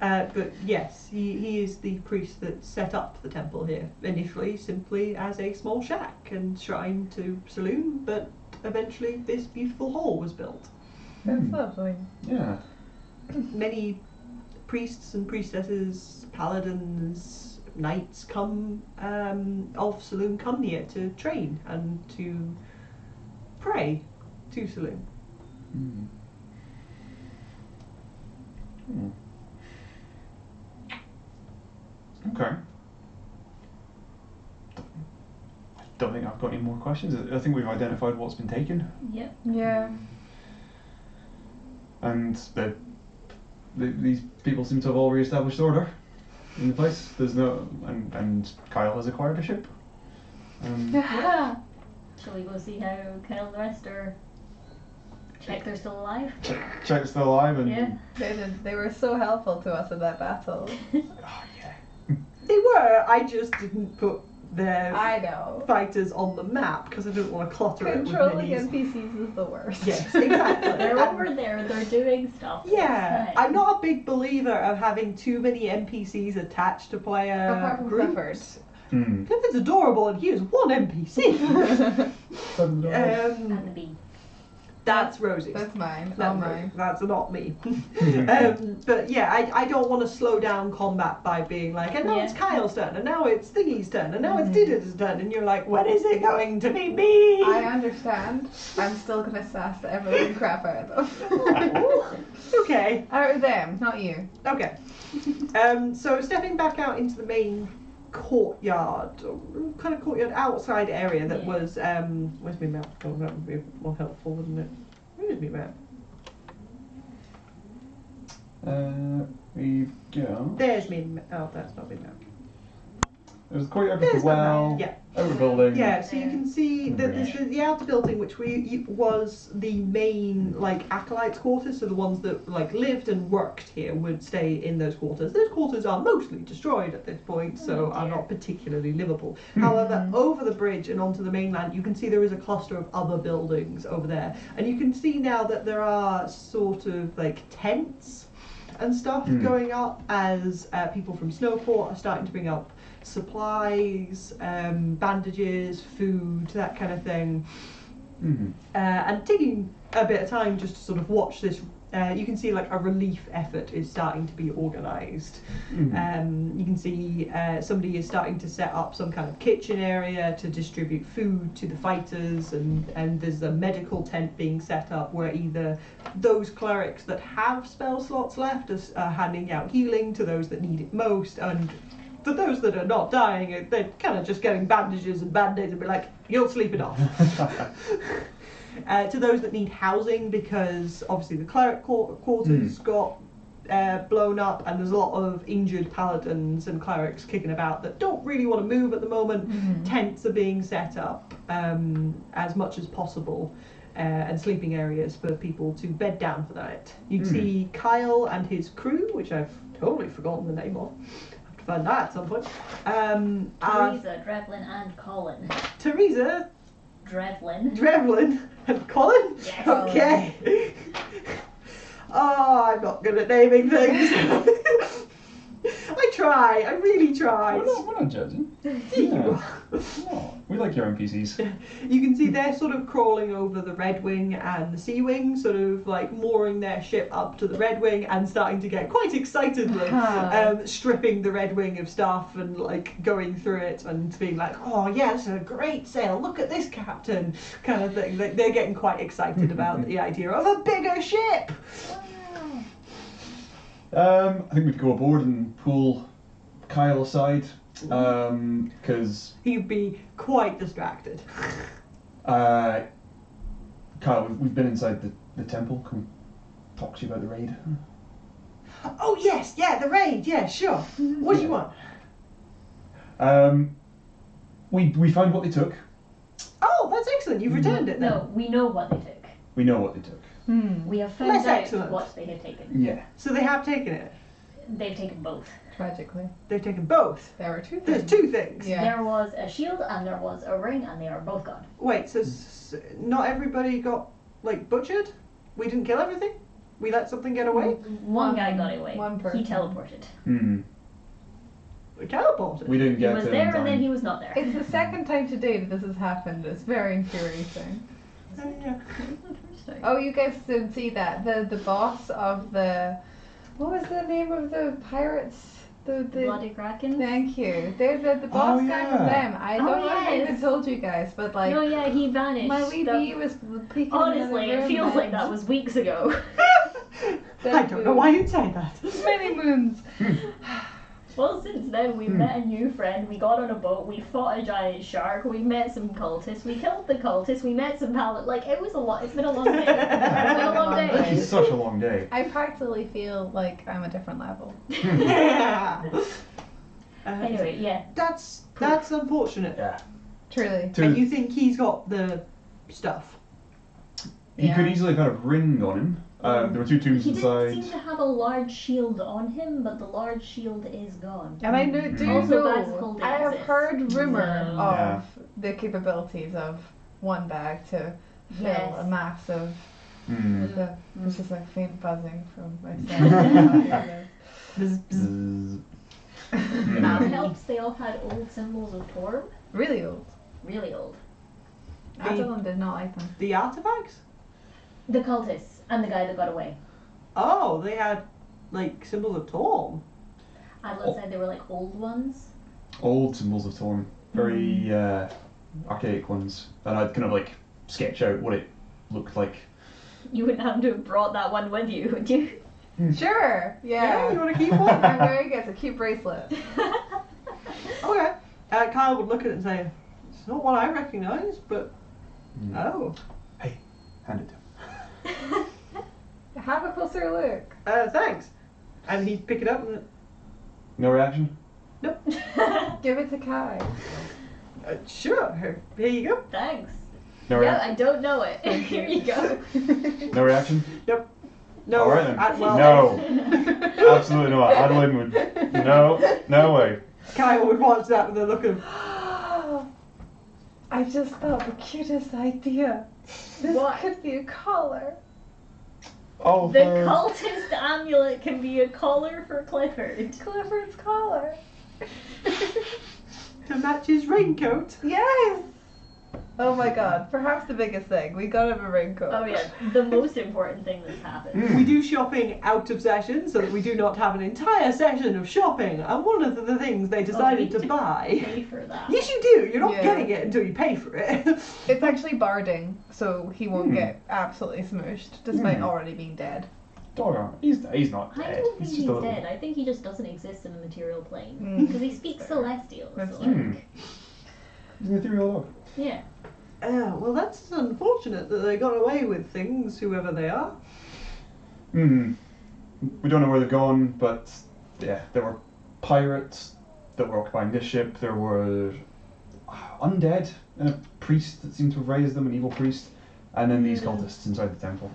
But yes, he is the priest that set up the temple here, initially simply as a small shack and shrine to Saloon, but eventually this beautiful hall was built. That's lovely. Yeah. Many priests and priestesses, paladins, knights of Saloon come here to train and to pray to Saloon. Okay. I don't think I've got any more questions. I think we've identified what's been taken. Yep. Yeah. And these people seem to have all re-established order in the place. There's no... And Kyle has acquired a ship. Shall we go see how Kyle and the rest are? Check they're still alive? Check it's still alive and... Yeah. They were so helpful to us in that battle. Oh, yeah. They were, I just didn't put their I know. fighters on the map because I didn't want to clutter it with Controlling minis. NPCs is the worst. Yes, exactly. They're over there, they're doing stuff. Yeah, It's fine. I'm not a big believer of having too many NPCs attached to player Apart from groups. Clifford. Clifford's adorable and he is one NPC. And the bee. That's Rosie. That's mine. Not All me. mine. That's not me. But yeah, I don't want to slow down combat by being like, and now it's Kyle's turn, and now it's Thingy's turn, and now it's Didda's turn, and you're like, when is it going to be me? I understand. I'm still gonna sass the ever-living crap out of them. Okay. Out of them, not you. Okay. So stepping back out into the main courtyard, kind of courtyard outside area that was, where's my map? Oh, that would be more helpful, wouldn't it? Where's my map? We've got... There's me. Oh, that's not my map. There's the courtyard There's with the well, yeah. outer building. Yeah, so you can see that the outer building, which was the main like acolytes' quarters, so the ones that like lived and worked here would stay in those quarters. Those quarters are mostly destroyed at this point, so are not particularly livable. However, over the bridge and onto the mainland, you can see there is a cluster of other buildings over there, and you can see now that there are sort of like tents and stuff going up as people from Snowport are starting to bring up supplies, bandages, food, that kind of thing, and taking a bit of time just to sort of watch this. You can see like a relief effort is starting to be organised. You can see somebody is starting to set up some kind of kitchen area to distribute food to the fighters, and there's a medical tent being set up where either those clerics that have spell slots left are handing out healing to those that need it most, and for those that are not dying, they're kind of just getting bandages and band-aids and be like, you'll sleep it off. To those that need housing, because obviously the cleric quarters got blown up, and there's a lot of injured paladins and clerics kicking about that don't really want to move at the moment. Tents are being set up as much as possible, and sleeping areas for people to bed down for the night. You can see Kyle and his crew, which I've totally forgotten the name of. Find that at some point. Teresa, Drevlin, and Colin. Teresa, Drevlin, and Colin? Yes. Okay. Oh, I'm not good at naming things. I really try. We're not judging. Yeah. No, we like your NPCs. You can see they're sort of crawling over the Red Wing and the Sea Wing, sort of like mooring their ship up to the Red Wing and starting to get quite excitedly stripping the Red Wing of stuff and like going through it and being like, oh yeah, this is a great sail, look at this captain, kind of thing. Like, they're getting quite excited about the idea of a bigger ship. I think we'd go aboard and pull Kyle aside, because he'd be quite distracted. Kyle, we've been inside the temple. Can we talk to you about the raid? Oh yes, yeah, the raid, yeah, sure. What do you want? We found what they took. Oh, that's excellent. You've returned it then. No, we know what they took. We know what they took. We have found That's out excellent. what they have taken. Yeah. So they have taken it. They've taken both. Tragically. They've taken both. There were two There's things. two things. Yeah. There was a shield and there was a ring, and they are both gone. Wait, so not everybody got like butchered? We didn't kill everything? We let something get away? One guy got away. One person. He teleported. We teleported. We didn't He get was to there him and then in he was not there. It's the second time today that this has happened. It's very infuriating. Yeah. Oh, you guys didn't see that. The boss of the... What was the name of the pirates? The Bloody Kraken? Thank you. They're the boss guy from them. I don't know if I even told you guys, but like... No, yeah, he vanished. My wee bee was peeking Honestly, in the it room feels like and- that was weeks ago. I don't know why you'd say that. Many moons. Well, since then, we've met a new friend, we got on a boat, we fought a giant shark, we met some cultists, we killed the cultists, we met some like, it was a lot, it's been a long day. It's been a long day. It's such a long day. I practically feel like I'm a different level. Yeah. Anyway, yeah. That's unfortunate. Yeah. Truly. And you think he's got the stuff? He Yeah. could easily have had a ring on him. There were two tombs He inside. didn't seem to have a large shield on him, but the large shield is gone. And I do Also, bags know, called I have exist. heard rumour So- of Yeah. the capabilities of one bag to fill Yes. a massive. It's just like faint buzzing from my side. Bzz, bzz. That helps, they all had old symbols of Torm. Really old. Really old. Adolin did not like them. The artifacts? The cultists and the guy that got away. Oh, they had like symbols of Torm. Adolin said they were like old ones. Old symbols of Torm. Very archaic ones. And I'd kind of like sketch out what it looked like. You wouldn't have to have brought that one with you, would you? Sure. Yeah. You want to keep one? I'm very good. It's a cute bracelet. Okay. Kyle would look at it and say, "It's not one I recognise, but oh, Hey, hand it to him. Have a closer look. thanks." And he'd pick it up and No reaction? Nope. Give it to Kai. Sure. Here you go. Thanks. No Yeah, reaction? I don't know it. Here you go. No reaction? Nope. No. All right then. Well, No. Absolutely not. Adolin would. No way. Kyle would watch that with a look of. I just thought the cutest idea. This What? could be a collar. Oh, The cultist amulet can be a collar for Clifford. Clifford's collar. To match his raincoat. Yes! Oh my god, perhaps the biggest thing. We got him a raincoat. Oh yeah, the most important thing that's happened. Mm. We do shopping out of session so that we do not have an entire session of shopping. And one of the things they decided we to buy. Pay for that. Yes, you do. You're not Yeah. getting it until you pay for it. It's actually barding, so he won't get absolutely smooshed, despite already being dead. Dog arm. He's not I dead. don't think He's he's just a little. dead. I think he just doesn't exist in the material plane. Mm. Because he speaks Celestial. That's So true. like, He's an ethereal dog. yeah. Well, that's unfortunate that they got away with things, whoever they are. Hmm. We don't know where they've gone, but yeah, there were pirates that were occupying this ship. There were undead and a priest that seemed to have raised them, an evil priest, and then these cultists inside the temple.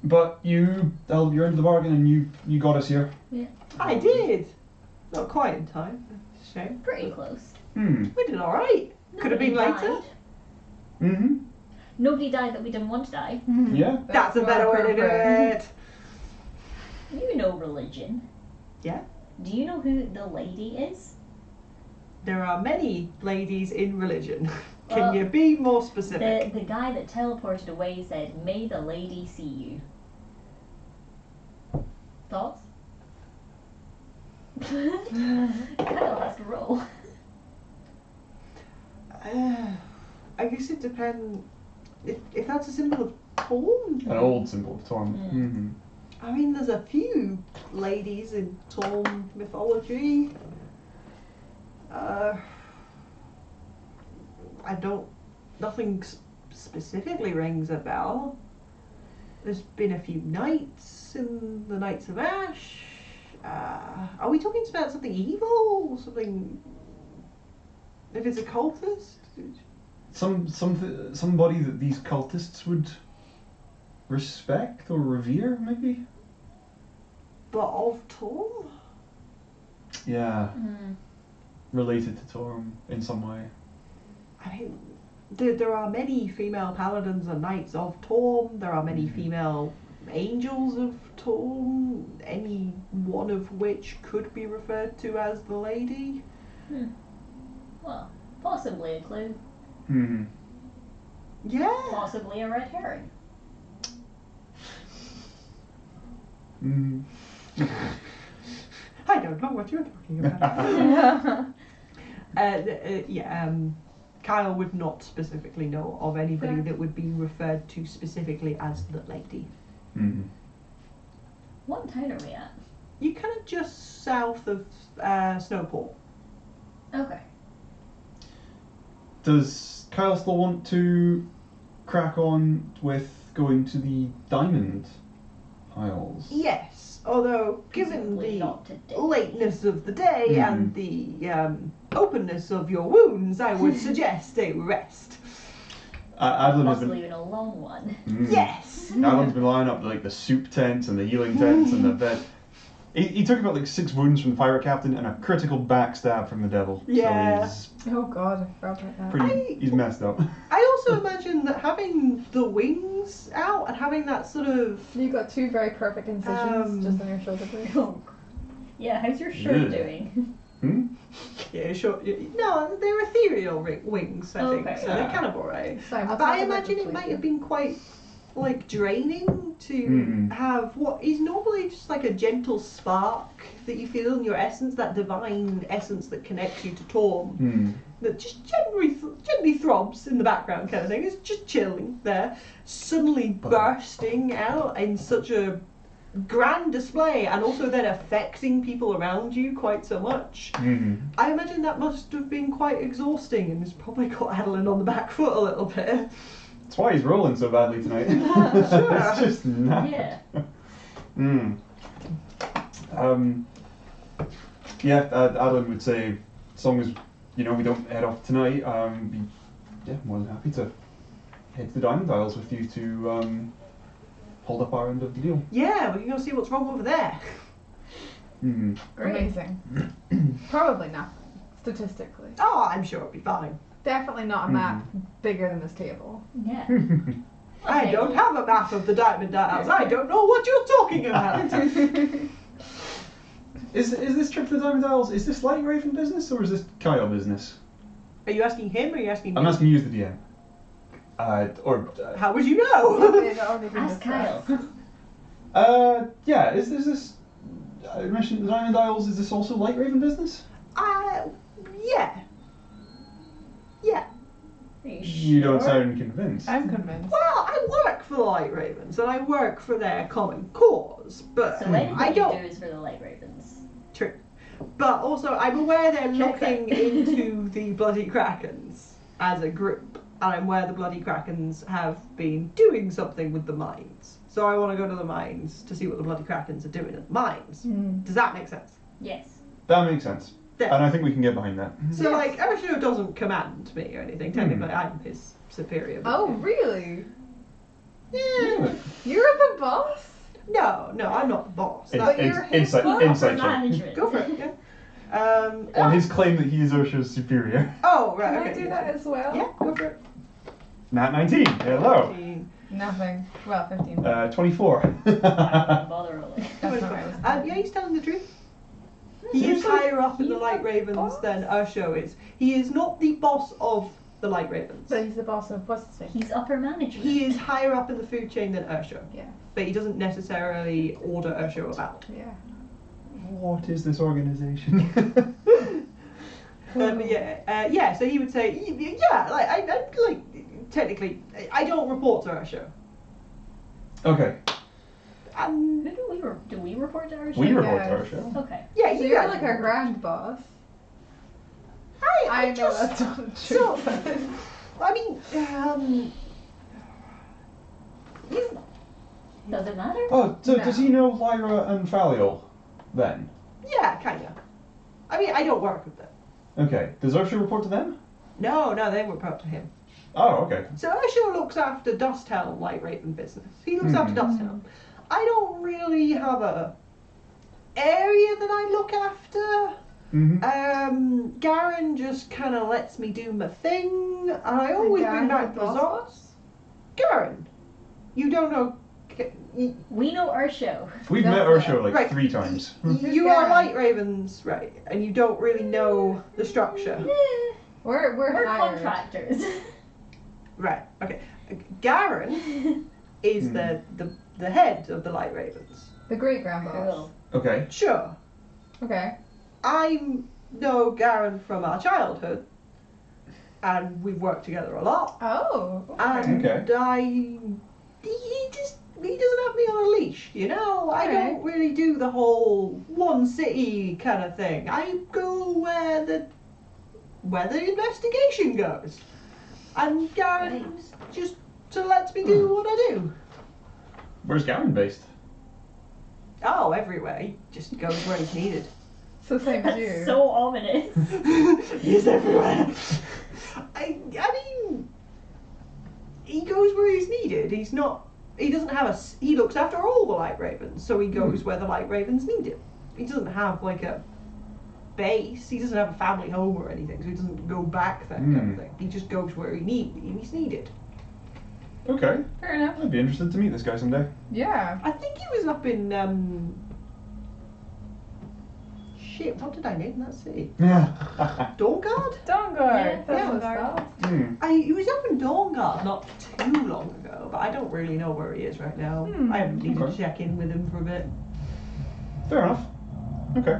But you're into the bargain, and you got us here. Yeah. I did. Not quite in time. It's a shame. Pretty close. Hmm. We did all right. Could have been Nobody later. died. Mm-hmm. Nobody died that we didn't want to die. Yeah. That's a better way to do it. You know religion. Yeah. Do you know who the lady is? There are many ladies in religion. Can Well, you be more specific? The guy that teleported away said, "May the lady see you." Thoughts? Kyle has to roll. I guess it depends. If that's a symbol of Torm. An old symbol of Torm. Mm. Mm-hmm. I mean, there's a few ladies in Torm mythology. Nothing specifically rings a bell. There's been a few knights in the Knights of Ash. Are we talking about something evil? Something? If it's a cultist? Somebody that these cultists would respect or revere, maybe. But of Torm? Yeah, Mm. related to Torm in some way. I mean, there are many female paladins and knights of Torm. There are many female angels of Torm, any one of which could be referred to as the lady. Well, possibly a clue. Hmm. Yeah. Possibly a red herring. Mm. I don't know what you're talking about. Kyle would not specifically know of anybody Fair. that would be referred to specifically as the lady. Mm-hmm. What town are we at? You kind of just south of Snowport. Okay. Does Kyle still want to crack on with going to the Diamond Isles? Yes, although given Presumably the not today. lateness of the day and the openness of your wounds, I would suggest a rest. Adolin has Possibly been. even a long one. Yes. Adolin's been lining up like the soup tents and the healing tents and the bed. He took about like 6 wounds from the pirate captain and a critical backstab from the devil. Yeah. So Oh god, I forgot about that. he's messed up. I also imagine that having the wings out and having that sort of You got 2 very perfect incisions just on your shoulder blade. Yeah, how's your shirt Yeah. doing? Hmm? no, they're ethereal wings, I think, Okay. so they're kind of alright. Sorry, But what's I that about imagine the it might sleeve? have been quite like draining to have what is normally just like a gentle spark that you feel in your essence, that divine essence that connects you to Torm, that just gently throbs in the background kind of thing. It's just chilling there, suddenly bursting out in such a grand display and also then affecting people around you quite so much. I imagine that must have been quite exhausting and has probably got Adolin on the back foot a little bit. That's why he's rolling so badly tonight. Sure. It's just nah. Yeah. Yeah, Adolin would say, as long as we don't head off tonight, be more than happy to head to the Diamond Isles with you to hold up our end of the deal. Yeah, we can go see what's wrong over there. Amazing. Probably nothing, statistically. Oh, I'm sure it'll be fine. Definitely not a map bigger than this table. Yeah. I don't have a map of the Diamond Isles. I don't know what you're talking about. Is this trip to the Diamond Isles, is this Light Raven business or is this Kyle business? Are you asking him or are you asking me? I'm asking you as the DM. How would you know? Ask Kyle. Yeah, is this... I mentioned the Diamond Isles, is this also Light Raven business? Yeah. Yeah. Are you You don't sure? sound convinced. I'm convinced. Well, I work for the Light Ravens and I work for their common cause, but So anything I you don't. do is for the Light Ravens. True. But also, I'm aware they're Check that. looking into the Bloody Krakens as a group, and I'm aware the Bloody Krakens have been doing something with the mines. So I want to go to the mines to see what the Bloody Krakens are doing at the mines. Does that make sense? Yes. That makes sense. Yeah. And I think we can get behind that. So, like, Ursula doesn't command me or anything. Technically, I'm his superior. Oh, really? Yeah. You're the boss? No, I'm not the boss. It's- But you're his inside, boss. inside joke. Management. Go for it, yeah. On his claim that he is Ursula's superior. Oh, Can right, I okay. do that as well? Yeah, go for it. Nat 19, hello. 15. Nothing. Well, 15. 24. I don't bother rolling. That's not right. Yeah, he's telling the truth. He is higher up in the Light Ravens than Ursho is. He is not the boss of the Light Ravens. But he's the boss of what's his name? He's upper management. He is higher up in the food chain than Ursho. Yeah. But he doesn't necessarily order Ursho about. Yeah. What is this organization? Yeah, so he would say, yeah, like, I like, technically, I don't report to Ursho. Okay, Who do we report to our show? we report to Yes. our show. Okay. Yeah, So you you're guys like our report. grand boss. I know just, that's not true. so, I mean, you, Does it matter? Oh, so No. does he know Lyra and Faliol then? yeah, kinda. I mean, I don't work with them. Okay, does Ursula report to them? No, they report to him. Oh, okay. So Ursho looks after Dusthelm Light Raven business. He looks after Dusthelm. I don't really have a area that I look after. Mm-hmm. Garen just kind of lets me do my thing, and I always bring back the boss? results. Garen, you don't know. We know our show. We've No, met Ursula like right. 3 times. You are Light Ravens, right? And you don't really know the structure, We're We're hired. contractors. right? Okay. Garen is the head of the Light Ravens. The great grand boss. Cool. Okay. Sure. Okay. I know Garen from our childhood, and we've worked together a lot. Oh. And Okay. he doesn't have me on a leash, you know. I don't Alright. really do the whole one city kind of thing. I go where the investigation goes, and Garen just sort of lets me do what I do. Where's Garen based? Oh, everywhere. He just goes where he's needed. So same as you. That's so ominous. He's everywhere. I mean, he goes where he's needed. He's not. He doesn't have a. He looks after all the Light Ravens, so he goes where the Light Ravens need him. He doesn't have like a base. He doesn't have a family home or anything, so he doesn't go back there kind of thing. He just goes where he's needed. Okay. Fair enough. I'd be interested to meet this guy someday. Yeah. I think he was up in Shit, what did I name that city? Yeah. Dawnguard? Dongard. Yeah, He was up in Dawnguard not too long ago, but I don't really know where he is right now. I haven't needed to check in with him for a bit. Fair enough. Okay.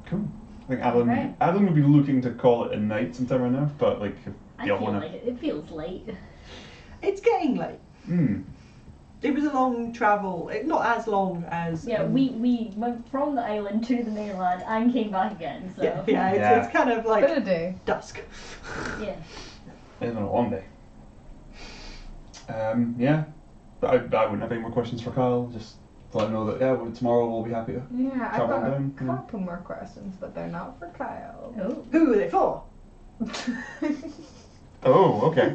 Cool. I think Right. Adolin would be looking to call it a night sometime right now, but like if I y'all feel wanna. like it feels late. It's getting late. It was a long travel, not as long as... Yeah, we went from the island to the mainland and came back again, so... Yeah, it's kind of like Been a day. dusk. Yeah. It's been a long day. Yeah. But I wouldn't have any more questions for Kyle. Just let him know that tomorrow we'll be happy to Yeah, I've travel got down. a couple more questions, but they're not for Kyle. Oh. Who are they for? Oh, okay.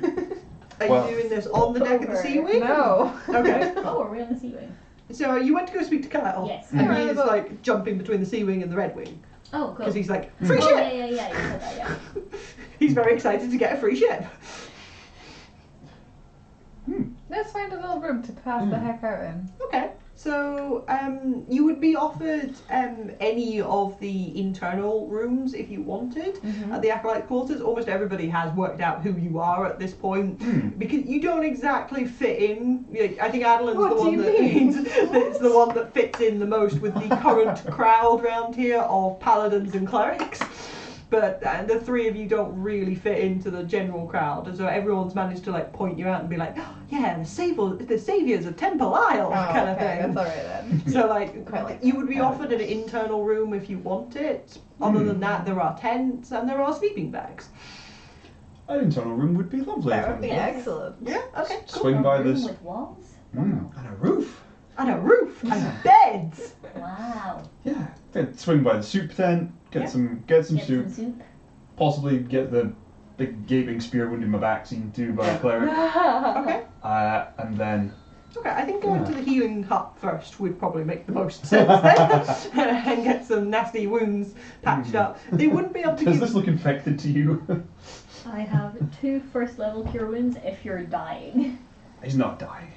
Are Well- you doing this on the deck of the Sea Wing? No. Okay. Oh, are we on the Sea Wing? So you went to go speak to Kyle. Yes. And Mm. he's like jumping between the Sea Wing and the Red Wing Oh, cool. because he's like free Oh, ship. yeah, you said that, yeah. He's very excited to get a free ship. Let's find a little room to pass the heck out in. Okay. So you would be offered any of the internal rooms if you wanted at the Acolyte quarters. Almost everybody has worked out who you are at this point because you don't exactly fit in. I think Adolin's What the do one you that mean? that's the one that fits in the most with the current crowd round here of paladins and clerics. But the three of you don't really fit into the general crowd, and so everyone's managed to like point you out and be like, oh, yeah, the saviors of Temple Isle kind of thing. That's alright then. So like, Quite like you that. would be offered an internal room if you want it. Other than that, there are tents and there are sleeping bags. An internal room would be lovely. That if would be it was- excellent. Yeah. Okay. Cool. Swing by A room this. with walls? And a roof. And a roof and beds. Wow. Yeah. Then swing by the soup tent. Get Yeah. some Get soup. some soup. Possibly get the big gaping spear wound in my back seen too by a cleric. Okay. And then Okay. I think going to the healing hut first would probably make the most sense then, and get some nasty wounds patched up. They wouldn't be able to does give. this look infected to you? I have 2 first level cure wounds if you're dying. He's not dying.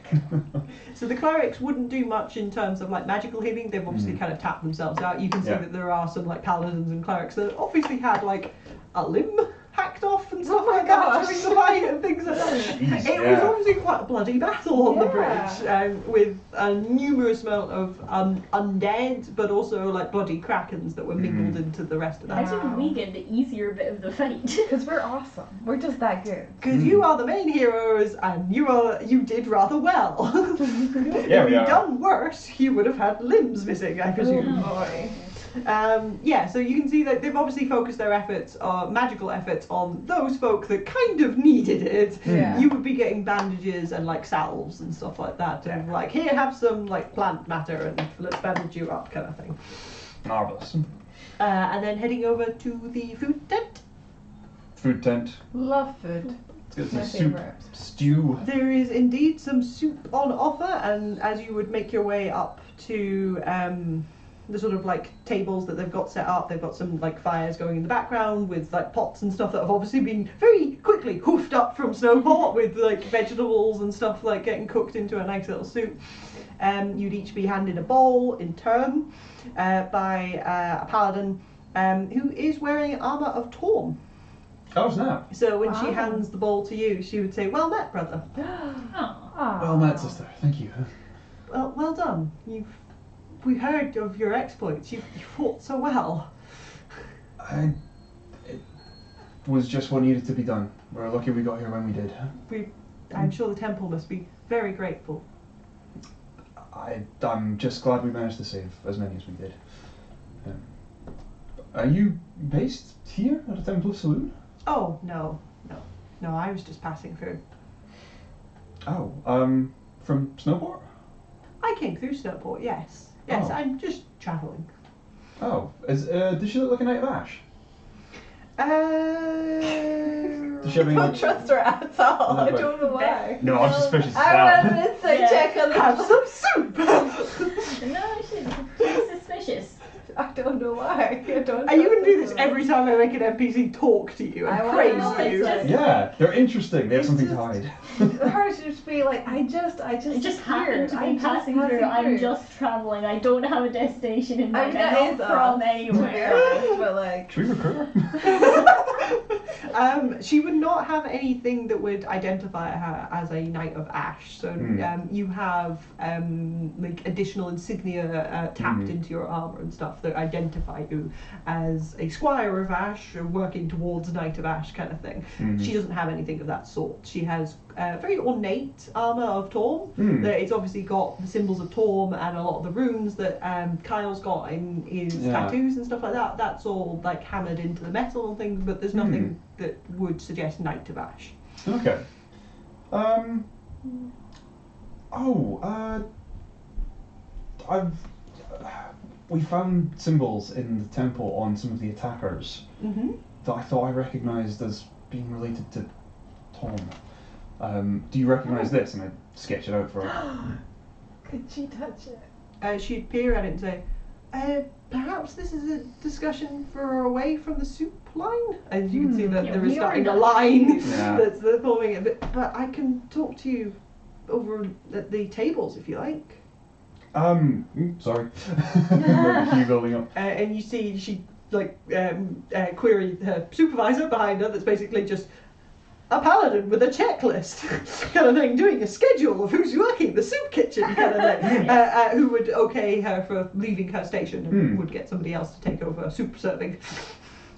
So the clerics wouldn't do much in terms of like magical healing. They've obviously kind of tapped themselves out. You can see Yeah. that there are some like paladins and clerics that obviously had like a limb hacked off and stuff Oh my like that gosh. during the fight and things like that. Jeez, It was yeah. obviously quite a bloody battle on the Yeah. bridge with a numerous amount of undead, but also like bloody krakens that were mingled into the rest of that. Imagine we get the easier bit of the fight. Because we're awesome. We're just that good. Because you are the main heroes and you did rather well. Yeah, If we you'd are. done worse, you would have had limbs missing, I presume. Boy. Yeah, so you can see that they've obviously focused their efforts, magical efforts, on those folk that kind of needed it. Yeah. You would be getting bandages and like salves and stuff like that, and like here, have some like plant matter and let's bandage you up, kind of thing. Marvelous. And then heading over to the food tent. Food tent. Love food. Let's get My some soup. favourite. Stew. There is indeed some soup on offer, and as you would make your way up to the sort of like tables that they've got set up, they've got some like fires going in the background with like pots and stuff that have obviously been very quickly hoofed up from Snowport with like vegetables and stuff like getting cooked into a nice little soup. You'd each be handed a bowl in turn by a paladin who is wearing armour of Torm. Oh, snap. So when she Wow. hands the bowl to you, she would say, "Well met, brother." Oh. Well met, sister. Thank you. Well done. We heard of your exploits. You fought so well. It was just what needed to be done. We're lucky we got here when we did. I'm sure the temple must be very grateful. I'm just glad we managed to save as many as we did. Are you based here at the Temple Saloon? Oh no. I was just passing through. Oh, from Snowport? I came through Snowport. Yes. Yes. Oh. I'm just travelling. Oh, does she look like a Knight of Ash? Does she have any, Don't like- trust her at all. No, I but- don't know why. No, I'm suspicious as I hell. want an insight Yeah. check on Have this. some soup. No, she's suspicious. I don't know why. I don't Are you gonna trust do this her. every time I make an NPC talk to you and I wanna praise know, it's you? just- Yeah, they're interesting. They have It's something to just- hide. Her should just be like, I just I just happened here. to I'm be just passing through. I'm through. just travelling. I don't have a destination in I mind. mean, I'm that not is from us, anywhere. to be honest, but like, Should we recruit her? She would not have anything that would identify her as a Knight of Ash. So you have like additional insignia tapped into your armour and stuff that identify you as a Squire of Ash working towards Knight of Ash kind of thing. She doesn't have anything of that sort. She has very ornate armour of Torm. It's obviously got the symbols of Torm and a lot of the runes that Kyle's got in his tattoos and stuff like that. That's all like hammered into the metal and things, but there's nothing that would suggest Knight of Ash. Okay. We found symbols in the temple on some of the attackers that I thought I recognised as being related to Tom. Do you recognise this? And I sketch it out for her. Could she touch it? She'd peer at it and say, perhaps this is a discussion for away from the soup line? And you can see that there is starting a line that's forming it. But I can talk to you over at the tables if you like. Sorry. Queue building up. And you see she query her supervisor behind her that's basically just a paladin with a checklist kind of thing, doing a schedule of who's working the soup kitchen kind of thing, who would okay her for leaving her station and would get somebody else to take over soup serving.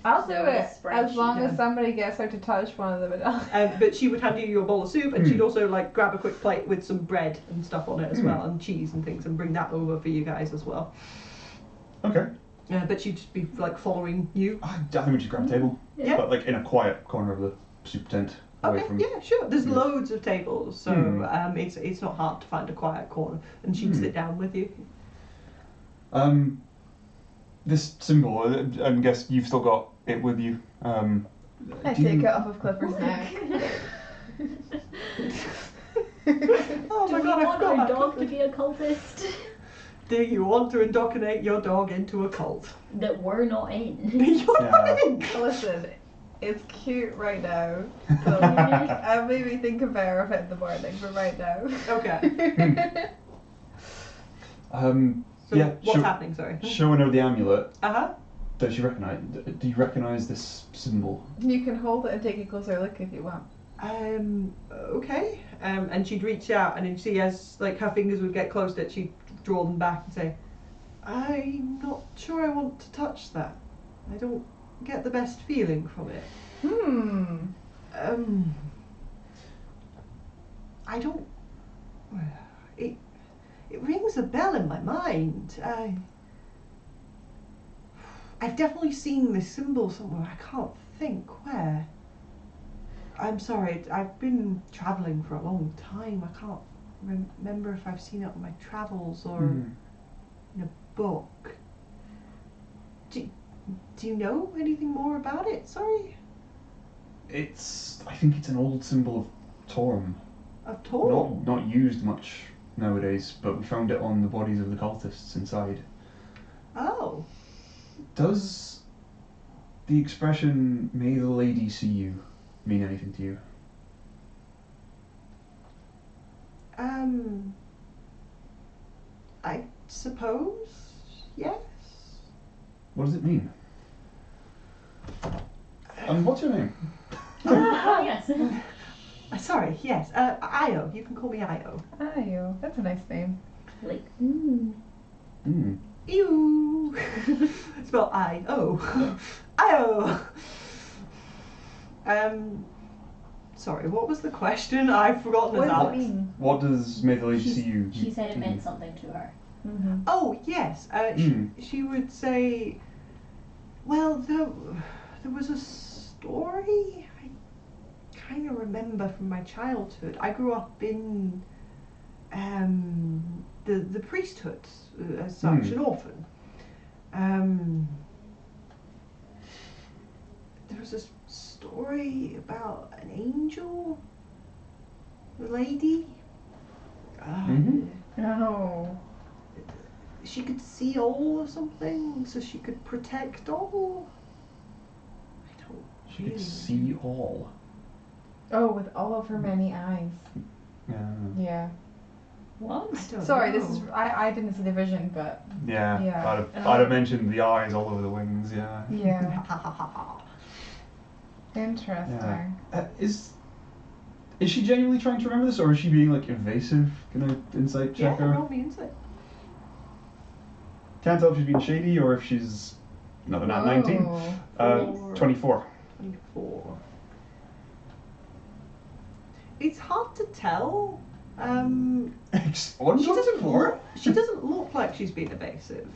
I'll do it as long as somebody gets her to touch one of the medallions. But she would hand you your bowl of soup, and she'd also grab a quick plate with some bread and stuff on it as well, and cheese and things, and bring that over for you guys as well. Okay. But she'd just be following you. I think we just grab a table. Yeah. But in a quiet corner of the soup tent. Okay, yeah, sure. There's loads of tables, so it's not hard to find a quiet corner, and she'd sit down with you. This symbol, I guess you've still got it with you. I take it off of Clifford's neck. Oh my god, Do you I want our forgot dog to be a cultist? Do you want to indoctrinate your dog into a cult? That we're not in. You're not in! Listen, it's cute right now, so I'll maybe think of better of it in the morning, but right now. Okay. So what's happening, sorry? Showing her the amulet. Uh-huh. Do you recognise this symbol? You can hold it and take a closer look if you want. Okay. And she'd reach out, and then see as her fingers would get close to it, she'd draw them back and say, I'm not sure I want to touch that. I don't get the best feeling from it. I don't... It rings a bell in my mind. I've definitely seen this symbol somewhere. I can't think where. I'm sorry, I've been travelling for a long time. I can't remember if I've seen it on my travels or in a book. Do you know anything more about it? Sorry? I think it's an old symbol of Torm. Of Torm? Not used much nowadays, but we found it on the bodies of the cultists inside. Oh. Does the expression, may the lady see you, mean anything to you? I suppose, yes. What does it mean? What's your name? Yes. Sorry, yes. Io. You can call me Io. Io. That's a nice name. Ew. Spell I-O. Io. Sorry, what was the question? I've forgotten What about does it mean? What does may the lady see you? She said it meant something to her. Oh, yes. She would say, well, there was a story I kind of remember from my childhood. I grew up in the priesthood as such, an orphan. There was a story about an angel, a lady. No. She could see all or something, so she could protect all. I don't. She could see all. Oh, with all of her many eyes. Yeah. What? Sorry, this is I didn't see the vision, but Yeah. I'd have mentioned the eyes all over the wings. Yeah. yeah. Interesting. Yeah. Is she genuinely trying to remember this, or is she being evasive? Can I insight check her? Roll me insight. Can't tell if she's being shady or if she's another 19. 24. 24. It's hard to tell. She doesn't look like she's being evasive,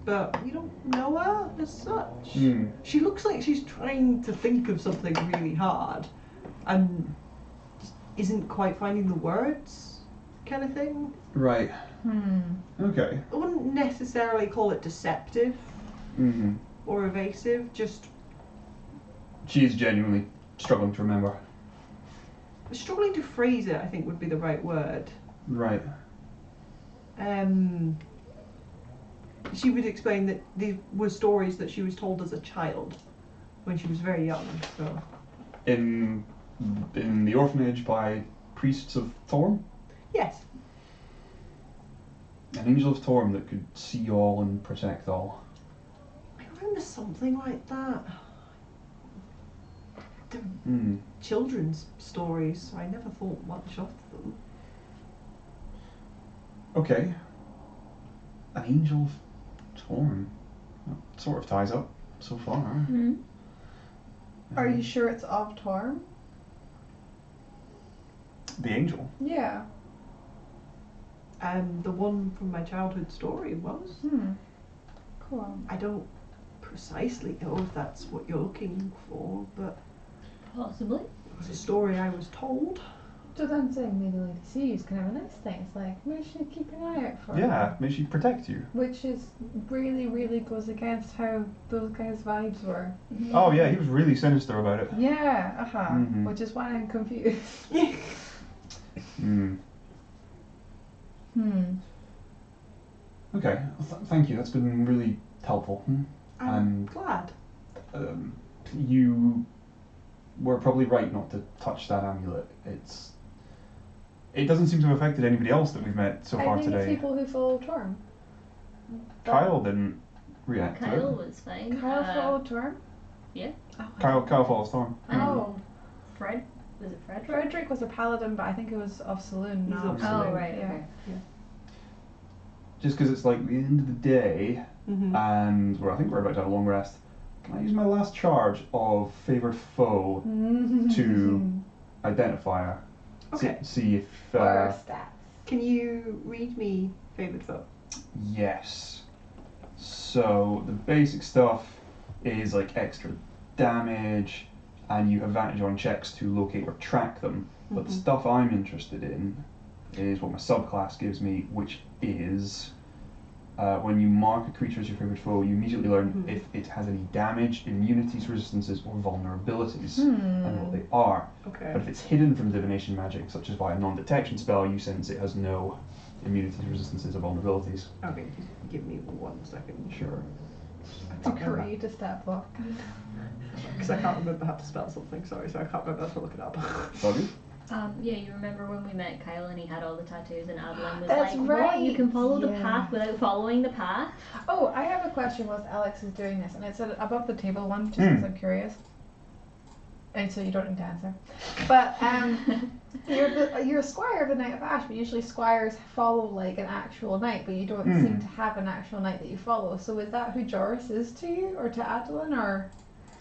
but you don't know her as such. She looks like she's trying to think of something really hard and just isn't quite finding the words, kind of thing. Right. Okay. I wouldn't necessarily call it deceptive Mm-hmm. or evasive, just She's genuinely struggling to remember. struggling to phrase it, I think would be the right word. Right. She would explain that these were stories that she was told as a child when she was very young. So In the orphanage by priests of Thorm? yes, An angel of Thorm that could see all and protect all. I remember something like that. Children's stories. I never thought much of them. Okay. An angel of Thorm. That sort of ties up so far. Mm-hmm. Are you sure it's of Torm? The angel? Yeah. The one from my childhood story was. Cool. I don't precisely know if that's what you're looking for, but Possibly. it was a story I was told. So then saying maybe Lady C is kind of a nice thing. It's like, maybe she should keep an eye out for her. Yeah, may she protect you. Which is really, really goes against how those guys' vibes were. Oh yeah, he was really sinister about it. Yeah, Mhm. Which is why I'm confused. Okay, thank you. That's been really helpful. I'm glad. You were probably right not to touch that amulet. It doesn't seem to have affected anybody else that we've met so far I think today. it's people who follow Torm. Kyle didn't react Kyle to it. was fine. Kyle followed Torm? Yeah. Kyle follows Thorm. Oh. Fred? Was it Frederick? Frederick was a paladin, but I think it was of Saloon. He's not- of Saloon. Oh, right, Yeah. okay. Just because it's like the end of the day, and I think we're about to have a long rest. Can I use my last charge of favoured foe to identify her? Okay. See if. What are stats? Can you read me favoured foe? Yes. So the basic stuff is like extra damage, and you have advantage on checks to locate or track them. But the stuff I'm interested in is what my subclass gives me, which is when you mark a creature as your favourite foe, you immediately learn if it has any damage, immunities, resistances, or vulnerabilities, and what they are. Okay. But if it's hidden from divination magic, such as by a non-detection spell, you sense it has no immunities, resistances, or vulnerabilities. Okay, just give me 1 second. Sure. I can't remember. Create a stat block. Because I can't remember how to spell something, sorry, so I can't remember how to look it up. Bobby? Yeah, you remember when we met Kyle and he had all the tattoos and Adolin was That's like, what? You can right, follow the yeah. path without following the path? Oh, I have a question whilst Alex is doing this, and it's above the table one, just because I'm curious. And so you don't need to answer. But you're a squire of the Knight of Ash, but usually squires follow like an actual knight, but you don't seem to have an actual knight that you follow. So is that who Joris is to you, or to Adolin, or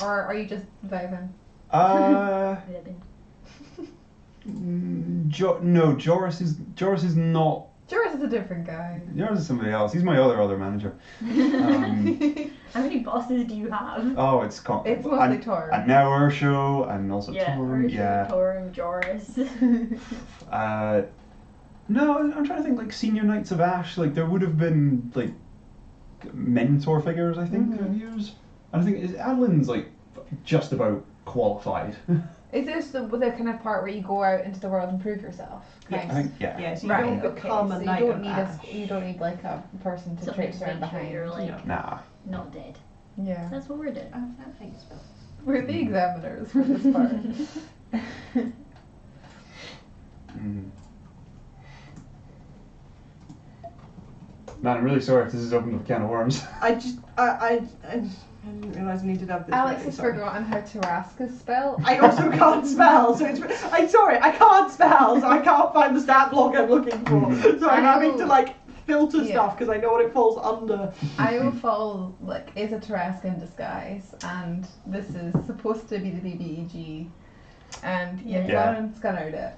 are you just vibing? Ribbon. No, Joris is not. Joris is a different guy. Joris is somebody else. He's my other manager. How many bosses do you have? Oh, it's It's mostly Torm. And now Ursho, and also Torm. Ursula, Yeah. Torm, Joris. No, I'm trying to think like senior Knights of Ash. Like there would have been like mentor figures, I think, I've used. And I think Adelin's like just about qualified. Is this the kind of part where you go out into the world and prove yourself? I think, yeah. Yeah, so you Right, don't okay, become so a you knight don't of need Ash. you don't need like a person to Something trace to around make sure behind. you're like Nah. not dead. Yeah. That's what we're doing. Oh, that thing's spelled. We're the examiners for this part. Man, I'm really sorry if this has opened up a can of worms. I didn't realise I needed to have this Alex ready, has sorry. forgotten how Tarrasca's spell. I also can't spell, so I'm sorry, I can't spell, so I can't find the stat block I'm looking for. So I'm having to like filter stuff because I know what it falls under. Iofall is a Tarrasca in disguise, and this is supposed to be the BBEG, and you've gone and scanned it.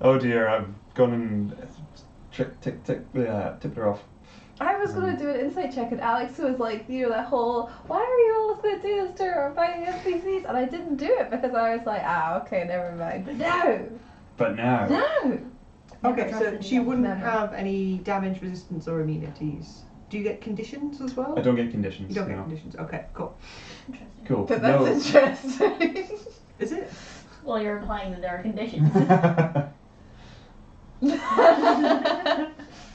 Oh dear, I've gone and tipped her off. I was gonna do an insight check, and Alex was like, that whole, why are you always gonna do this to her fighting NPCs? And I didn't do it because I was like, okay, never mind. But no! Never Okay, so trusted she them. wouldn't Never. have any damage, resistance, or immunities. Do you get conditions as well? I don't get conditions. You don't get no. conditions. Okay, cool. Interesting. Cool. But No. that's interesting. Is it? Well, you're implying that there are conditions.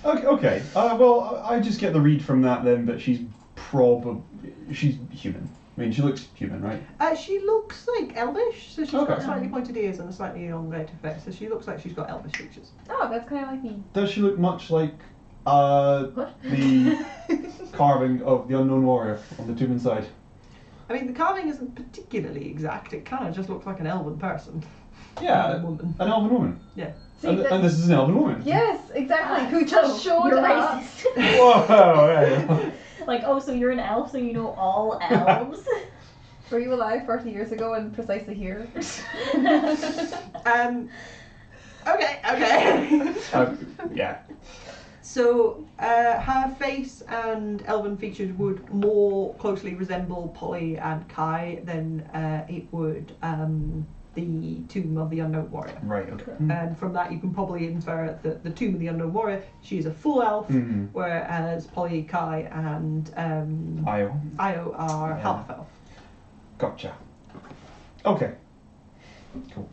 Okay. Well, I just get the read from that then that she's human. I mean, she looks human, right? She looks like elvish, so she's got Okay. slightly pointed ears and a slightly elongated face, so she looks like she's got elvish features. Oh, that's kind of like me. Does she look much like What? the carving of the unknown warrior on the tomb inside? I mean, the carving isn't particularly exact, it kind of just looks like an elven person. Yeah, Elven woman. an elven woman. Yeah. See, And this is an elven woman. yes, exactly. Who So, just showed you're up. racist. Whoa! Yeah. Like, oh, so you're an elf, so you know all elves? Were you alive 40 years ago and precisely here? Okay. Yeah. So, her face and elven features would more closely resemble Polly and Kai than it would the Tomb of the Unknown Warrior. Right. Okay. And from that, you can probably infer that the Tomb of the Unknown Warrior, she is a full elf, Mhm. whereas Polly, Kai, and Io. Io are Yeah. half elf. Gotcha. Okay. Cool.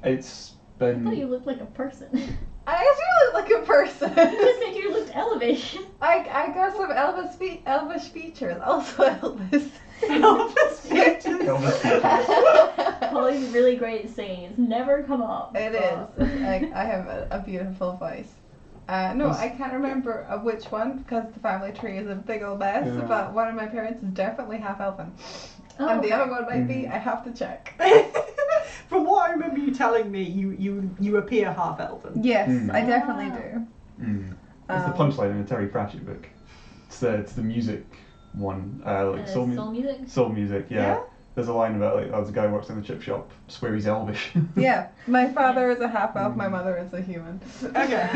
It's I thought you been. looked like a person. I actually look like a person. You just said you looked elevation. I got some elvish features. Also Elvis. Elvis features. Elvis features. Polly's really great at singing. It's never come up. It but- is. I have a beautiful voice. No, I can't remember which one because the family tree is a big old mess. Yeah. But one of my parents is definitely half elven, Oh, and the okay. other one might be. I have to check. From what I remember you telling me, you appear half elven. Yes, Mm. I definitely do. It's the punchline in a Terry Pratchett book. It's the music one, like soul music. Soul music, yeah. Yeah? There's a line about like, there's a guy who works in the chip shop, swear he's elvish. Yeah, my father is a half elf. My mother is a human. Okay.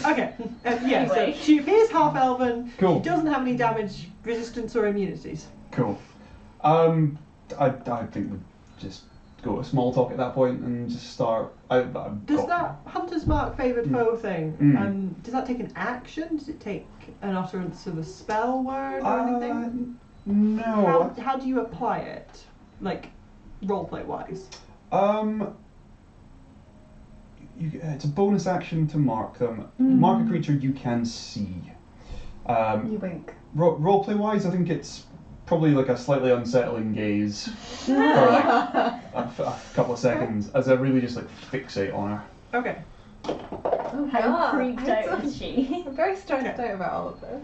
Okay. Yeah. Anyway. So she appears half elven. Cool. She doesn't have any damage, resistance, or immunities. Cool. I think we just go to small talk at that point and just start. Does that hunter's mark favoured foe thing? Mm. Does that take an action? Does it take an utterance of a spell word or anything? No. How do you apply it? Like roleplay wise. It's a bonus action to mark them. Mark a creature you can see. You wink. Roleplay wise, I think it's probably like a slightly unsettling gaze for like a couple of seconds as I really just like fixate on her. Okay. Oh, How God. freaked out is she? I'm very stressed out about all of this.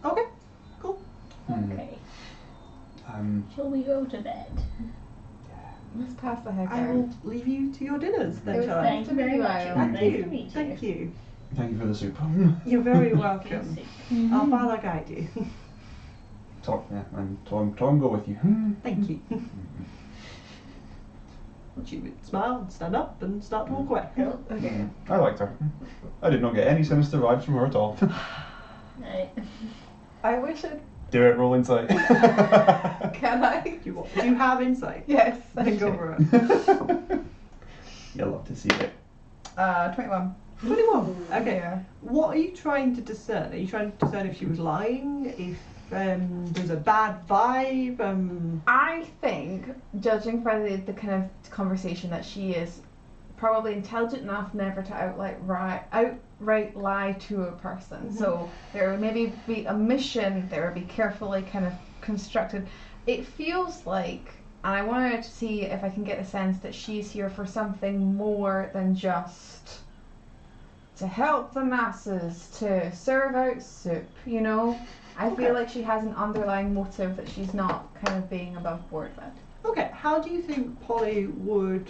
Okay. Cool. Okay. Shall we go to bed? Let's pass the heck I out. will leave you to your dinners It then, was shall I? Thank you very much. It was Thank nice you. to meet you. Thank you. Thank you for the soup. You're very welcome. Yes. Our father guide you. Tom go with you. Thank you. She would smile and stand up and start to walk away. Okay. I liked her. I did not get any sinister vibes from her at all. Right. I wish it. Do it, roll insight. Can I? Do you have insight? Yes. Then go for it. You'll love to see it. 21. 21. Okay. Yeah. What are you trying to discern? Are you trying to discern if she was lying? If there's a bad vibe? I think, judging by the kind of conversation that she is probably intelligent enough never to outright lie to a person. So there would maybe be a mission, there would be carefully kind of constructed. It feels like, and I wanted to see if I can get a sense that she's here for something more than just to help the masses, to serve out soup, you know? I feel like she has an underlying motive that she's not kind of being above board with. Okay, how do you think Polly would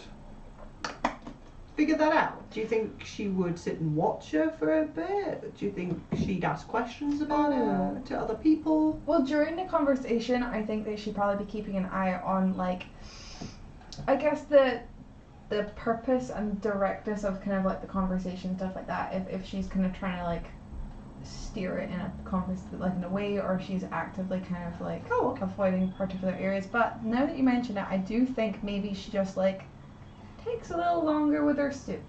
figure that out? Do you think she would sit and watch her for a bit? Do you think she'd ask questions about her to other people? Well, during the conversation, I think that she'd probably be keeping an eye on, like, I guess the purpose and directness of kind of like the conversation, stuff like that. If she's kind of trying to like steer it in a like in a way, or she's actively kind of like avoiding particular areas. But now that you mention it, I do think maybe she just like takes a little longer with her soup.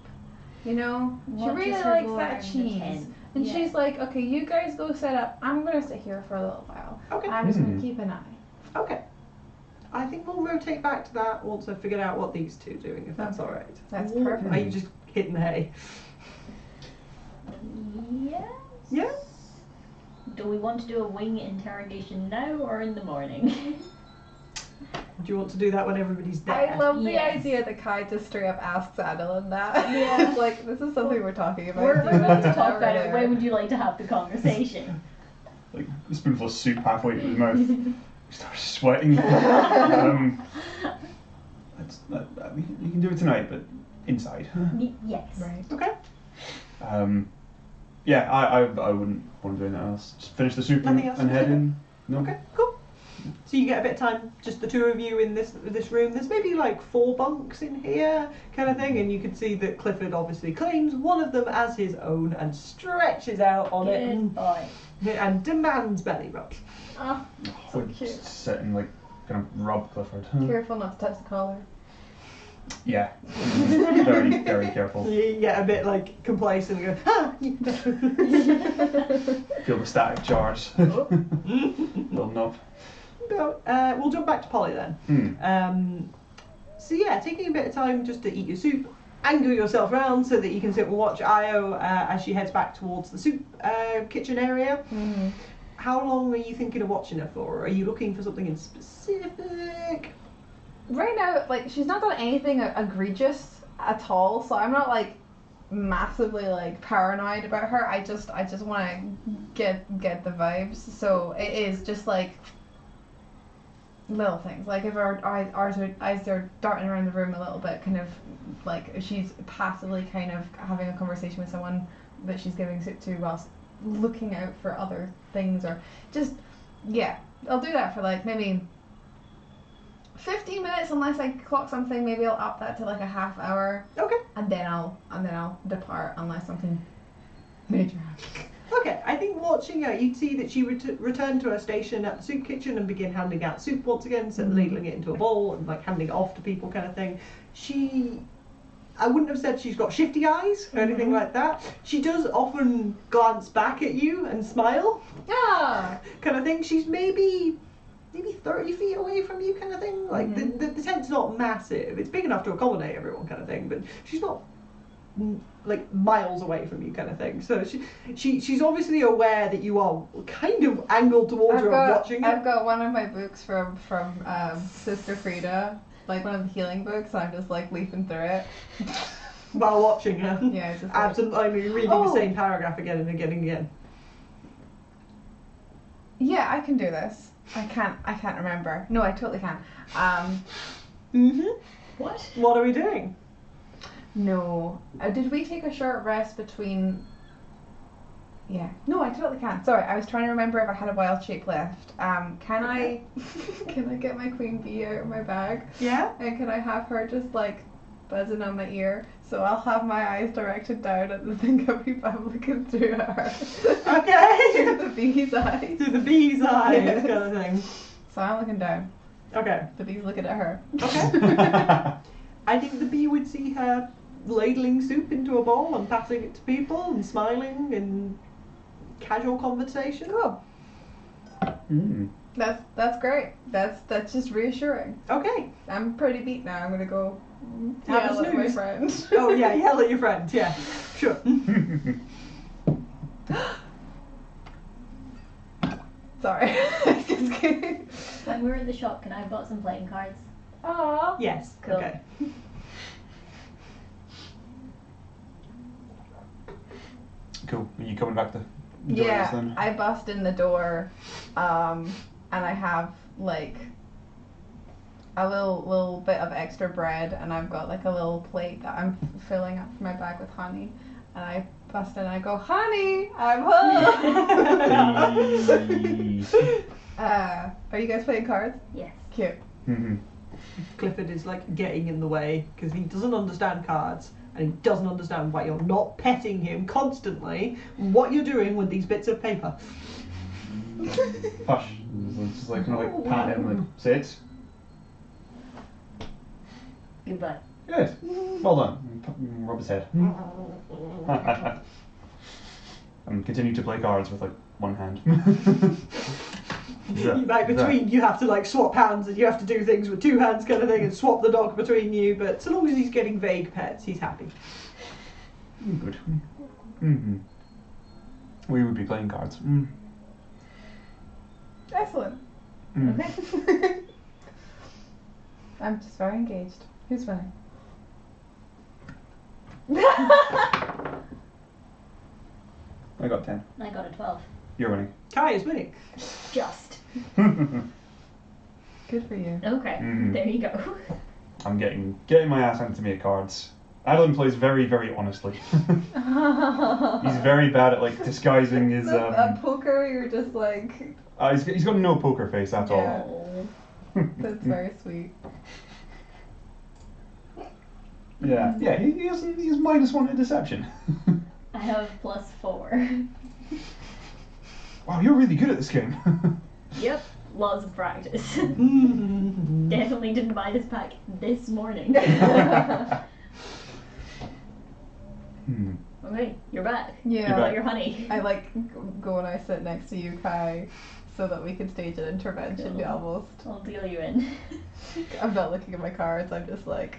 You know, she really likes that cheese. And she's like, okay, you guys go set up. I'm going to sit here for a little while. Okay. I'm just going to keep an eye. Okay. I think we'll rotate back to that once I've figured out what these two are doing, if that's alright. That's perfect. Are you just hitting the hay? Yes. Yeah? Do we want to do a wing interrogation now or in the morning? Do you want to do that when everybody's there? I love the Yes. idea that Kai just straight up asks Adolin that. Yeah. Like, this is something we're talking about. We're Do you going want to talk have about it. earlier? When would you like to have the conversation? Like a spoonful of soup halfway to his mouth. He starts sweating. We can do it tonight, but inside. Yes. Right. Okay. Yeah, I wouldn't want to do anything else. Just finish the soup Nothing else and to head do? in. No. Okay, cool. So you get a bit of time, just the two of you in this room. There's maybe like 4 bunks in here, kind of thing, and you can see that Clifford obviously claims one of them as his own and stretches out on it and demands belly rubs. Oh, I so would cute. just sit and like kind of rub Clifford. Careful not to touch the collar. Yeah. Very, very careful. You get a bit like complacent and go, ah! Feel the static charge. Building up. We'll jump back to Polly then. So yeah, taking a bit of time just to eat your soup, angle yourself around so that you can sit and watch Io as she heads back towards the soup kitchen area. How long are you thinking of watching her for? Are you looking for something in specific? Right now, like, she's not done anything egregious at all, so I'm not like massively like paranoid about her. I just want to get the vibes. So it is just like little things, like if our eyes are darting around the room a little bit, kind of like she's passively kind of having a conversation with someone that she's giving soup to whilst looking out for other things, or just I'll do that for like maybe 15 minutes unless I clock something. Maybe I'll up that to like a half hour. Okay. And then I'll depart unless something major happens. Okay, I think watching her, you'd see that she returned to her station at the soup kitchen and begin handing out soup once again, so ladling it into a bowl and like handing it off to people, kind of thing. I wouldn't have said she's got shifty eyes or anything like that. She does often glance back at you and smile. Yeah. Kind of thing. She's maybe 30 feet away from you, kind of thing. Like the tent's not massive. It's big enough to accommodate everyone, kind of thing, but she's not like miles away from you, kind of thing. So she's obviously aware that you are kind of angled towards her and watching her. I've got one of my books from Sister Frida, like one of the healing books, and I'm just like leafing through it while watching her. Yeah, just like, absolutely reading the same paragraph again and again and again. Yeah, I can do this. I can't remember. No, I totally can. What are we doing? No. Did we take a short rest between... Yeah. No, I totally can. Sorry, I was trying to remember if I had a wild shape left. Can I get my queen bee out of my bag? Yeah? And can I have her just like buzzing on my ear? So I'll have my eyes directed down at the thing I'll be looking through at her. Okay! Through the bee's eyes. Through the bee's eyes, Yes. kind of thing. So I'm looking down. Okay. The bee's looking at her. Okay. I think the bee would see her ladling soup into a bowl and passing it to people and smiling and casual conversation. Cool. That's great. That's just reassuring. Okay. I'm pretty beat now. I'm gonna go Have a yell at my snooze. friend. Oh yeah, yell at your friend. Yeah, sure. Sorry. Just kidding. When we were at the shop, can I have bought some playing cards? Aww. Yes. Cool. Okay. Cool. Are you coming back to join us then? I bust in the door, and I have like a little bit of extra bread, and I've got like a little plate that I'm filling up my bag with honey, and I bust in and I go, honey, I'm home. Are you guys playing cards? Yes. Cute. Clifford is like getting in the way because he doesn't understand cards and he doesn't understand why you're not petting him constantly, what you're doing with these bits of paper. Hush. Just like kind of like pat him, like sit. Goodbye. Good. Well done. Rub his head. And continue to play cards with like one hand. Like between you have to like swap hands and you have to do things with two hands kind of thing and swap the dog between you, but so long as he's getting vague pets, he's happy. Good. Mm-hmm. We would be playing cards. Mm. Excellent. Mm. Okay. I'm just very engaged. Who's winning? I got 10. I got a 12. You're winning. Kai is winning. Just. Good for you. Okay, Mhm. there you go. I'm getting my ass handed to me at cards. Adolin plays very, very honestly. He's very bad at like disguising his. So at poker, you're just like. He's got no poker face at Yeah. Oh. That's very sweet. Yeah, yeah. He has -1 to deception. I have +4. Wow, you're really good at this game. Yep, lots of practice. Hmm. Definitely didn't buy this pack this morning. Hmm. Okay, you're back. Yeah. How about your honey? I like go and I sit next to you, Kai, so that we can stage an intervention. Cool. Almost. I'll deal you in. I'm not looking at my cards. I'm just like.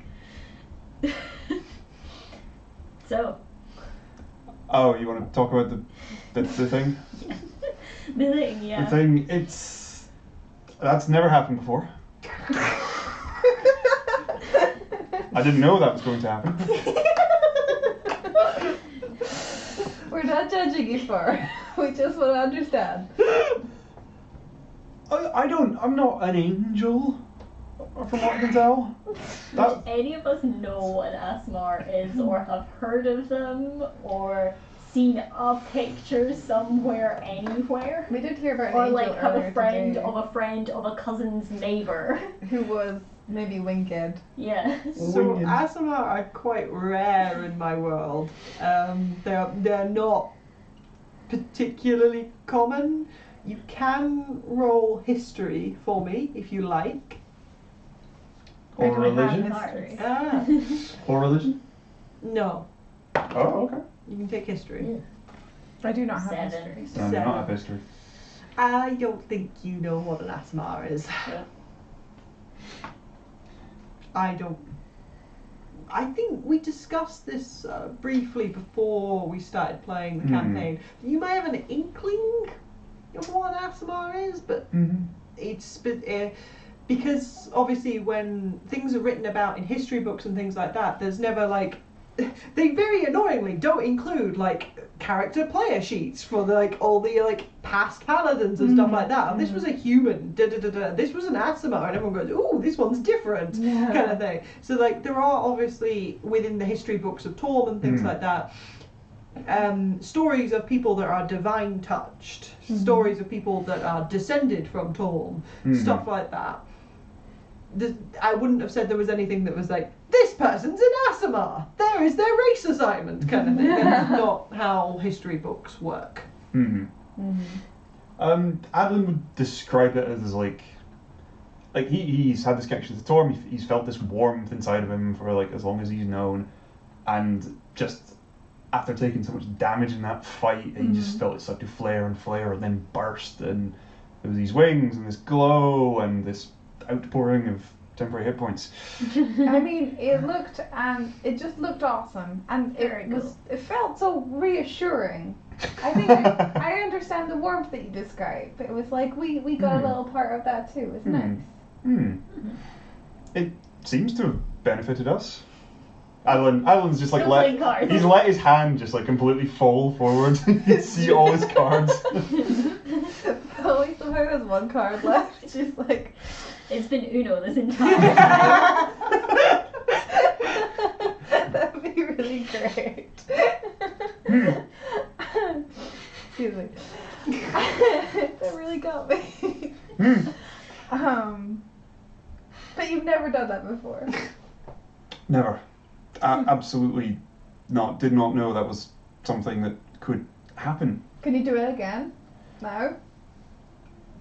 So. Oh, you want to talk about the thing? Yeah. The thing, yeah. The thing. That's never happened before. I didn't know that was going to happen. We're not judging you for it. We just want to understand. I'm not an angel, from what I can tell. Does any of us know what Aasimar is, or have heard of them, or seen a picture somewhere, anywhere? We did hear about an Or angel like have a earlier friend today of a friend of a cousin's neighbour. who was maybe winged. Yeah. So Winged. Aasimar are quite rare in my world. They're not particularly common. You can roll history for me if you like. Or Where do we have religion? history? Ah, Or religion? no, Oh, okay. you can take history. I do not have 7. history. No, I do not have history. I don't think you know what an Aasimar is. Yeah. I think we discussed this briefly before we started playing the campaign. You may have an inkling of what an Aasimar is, but Mm-hmm. it's because obviously when things are written about in history books and things like that, there's never like they very annoyingly don't include like character player sheets for the, like all the like past paladins and stuff like that. This was a human, this was an Aasimar, and everyone goes, ooh, this one's different, kind of thing. So like there are obviously within the history books of Torm and things like that, stories of people that are divine touched, stories of people that are descended from Torm, stuff like that. I wouldn't have said there was anything that was like, this person's an Aasimar, there is their race assignment, kind of thing. That's not how history books work. Mm-hmm. Adolin would describe it as like he's had this connection to Torm. He's felt this warmth inside of him for like as long as he's known, and just after taking so much damage in that fight, he just felt it start to flare and flare and then burst, and there was these wings and this glow and this outpouring of temporary hit points. I mean, it just looked awesome, and it felt so reassuring. I think I understand the warmth that you described. It was like we got a little part of that too. It's nice. It seems to have benefited us. Adolin's just like Still playing cards. he's let his hand just like completely fall forward. You can see all his cards. Only somehow has one card left. She's like, It's been Uno this entire time. that'd be really great. Excuse me. That really got me. But you've never done that before. Never. Absolutely not. Did not know that was something that could happen. Can you do it again? No?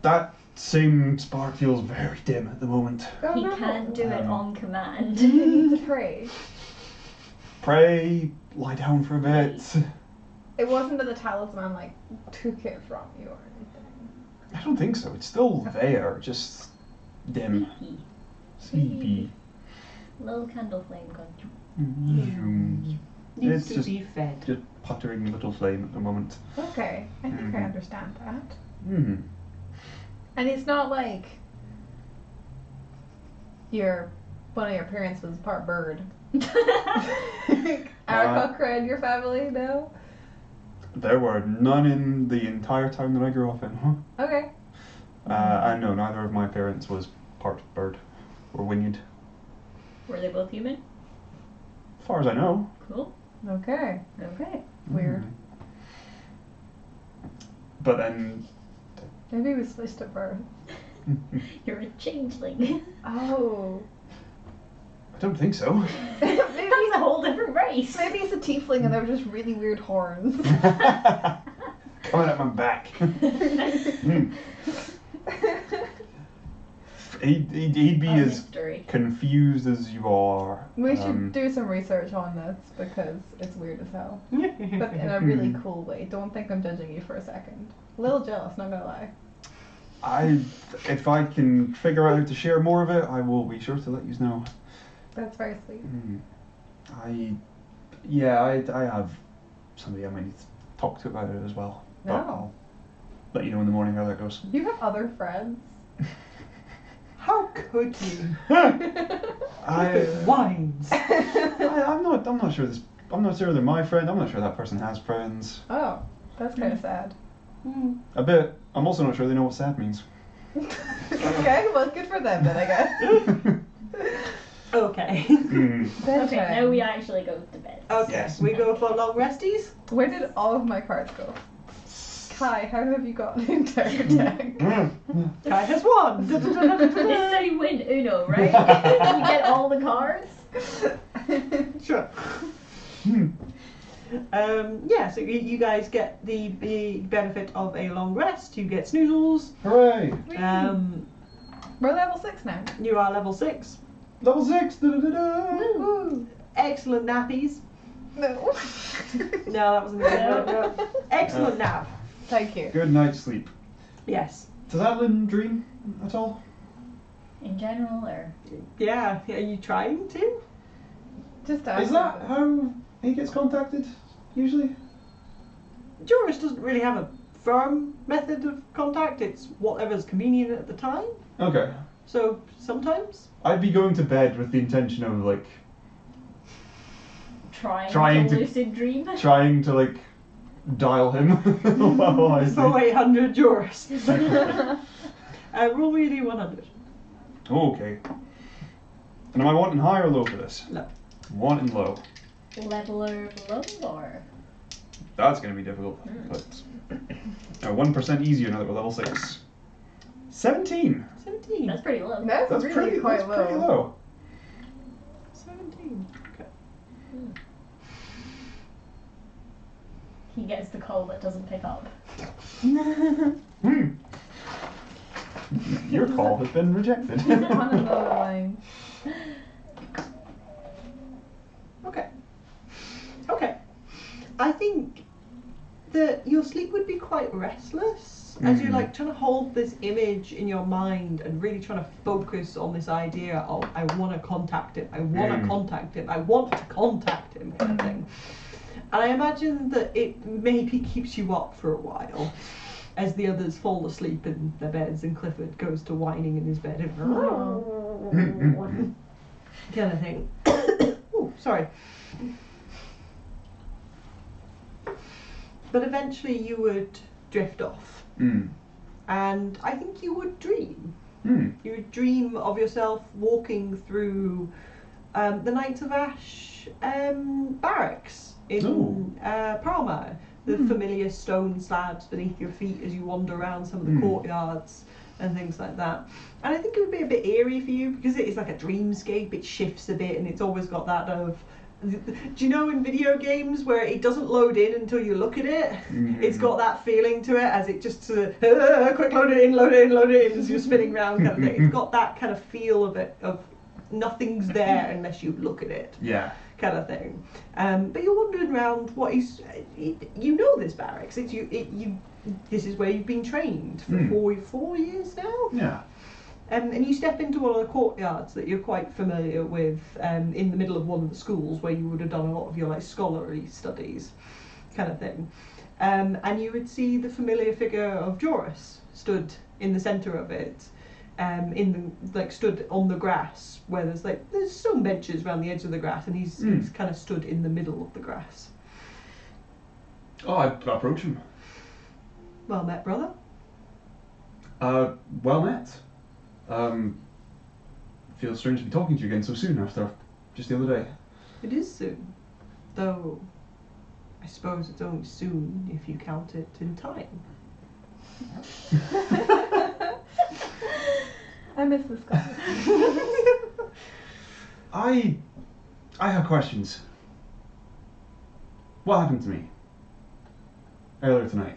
That same spark feels very dim at the moment. Oh, He no. can't do it on command. He needs to pray. Pray, lie down for a bit. It wasn't that the talisman like took it from you or anything. I don't think so. It's still there, just dim. Sleepy. Sleepy. Little candle flame going. Needs It's to just- be fed. Just puttering little flame at the moment. Okay, I think I Mhm. understand that. Hmm. And it's not like one of your parents was part bird. Aarakocra in your family, no? There were none in the entire town that I grew up in, huh? Okay. And no, neither of my parents was part bird or winged. Were they both human? As far as I know. Cool. Okay. Okay. Weird. Mhm. But then. Maybe we switched at birth. You're a changeling. Oh. I don't think so. maybe That's a whole different race. maybe it's a tiefling and they were just really weird horns. Coming at my back. Hmm. He'd be A as mystery. confused as you are. We should do some research on this because it's weird as hell. But in a really cool way. Don't think I'm judging you for a second. A little jealous, not gonna lie. If I can figure out how to share more of it, I will be sure to let you know. That's very sweet. I have somebody I might need to talk to about it as well. But No. I'll let you know in the morning how that goes. You have other friends. How could you? I, Wines. I'm not sure this. I'm not sure they're my friend. I'm not sure that person has friends. Oh, that's kind of sad. A bit. I'm also not sure they know what sad means. Okay, well, good for them then, I guess. Okay. Okay, now we actually go to bed. Okay, Yes. we go for long resties. Where did all of my cards go? Kai, how have you got an entire deck? Kai has one. This is how you win Uno, right? You get all the cards. Sure. Yeah, so you guys get the benefit of a long rest. You get snoozles. Hooray! We're level 6 now. You are level 6. Level 6! Da-da-da-da. Woo! Excellent nappies. No. No, that wasn't good. No. Excellent nap. Thank you. Good night's sleep. Yes. Does Adolin dream at all? In general, or Yeah. Are you trying to? Just Is ask that them. how he gets contacted, usually? Joris doesn't really have a firm method of contact. It's whatever's convenient at the time. Okay. So sometimes. I'd be going to bed with the intention of, like, trying to lucid dream. trying to, like, dial him while I So sleep. 800 Joris. Roll me a D100. Okay. And am I wanting high or low for this? No. Wanting low. Leveler low or That's going to be difficult. But 1% easier now that we're level 6. 17. 17. that's pretty low. That's really quite that's low. pretty low. 17. Okay. He gets the call that doesn't pick up. Your call has been rejected. On another line. Okay. Okay. I think that your sleep would be quite restless as you're like trying to hold this image in your mind and really trying to focus on this idea of I want to contact him, I want to contact him, I want to contact him kind of thing. And I imagine that it maybe keeps you up for a while as the others fall asleep in their beds and Clifford goes to whining in his bed and kind of thing. Oh, sorry. But eventually you would drift off. And I think you would dream. You would dream of yourself walking through the Knights of Ash barracks in Parma. The familiar stone slabs beneath your feet as you wander around some of the courtyards and things like that. And I think it would be a bit eerie for you because it is like a dreamscape. It shifts a bit and it's always got that of Do you know in video games where it doesn't load in until you look at it? Mm. It's got that feeling to it as it just quick load it in, load it in, load it in as you're spinning around kind of thing. It's got that kind of feel of it, of nothing's there unless you look at it. Yeah. Kind of thing. But you're wandering around what is, you know this barracks. It's this is where you've been trained for 4 years now. Yeah. And you step into one of the courtyards that you're quite familiar with, in the middle of one of the schools where you would have done a lot of your like scholarly studies, kind of thing. And you would see the familiar figure of Joris stood in the centre of it, stood on the grass where there's some benches around the edge of the grass, and he's kind of stood in the middle of the grass. Oh, I approach him. Well met, brother. Well met. Feels strange to be talking to you again so soon after just the other day. It is soon, though I suppose it's only soon if you count it in time. I miss this guy. I have questions. What happened to me earlier tonight?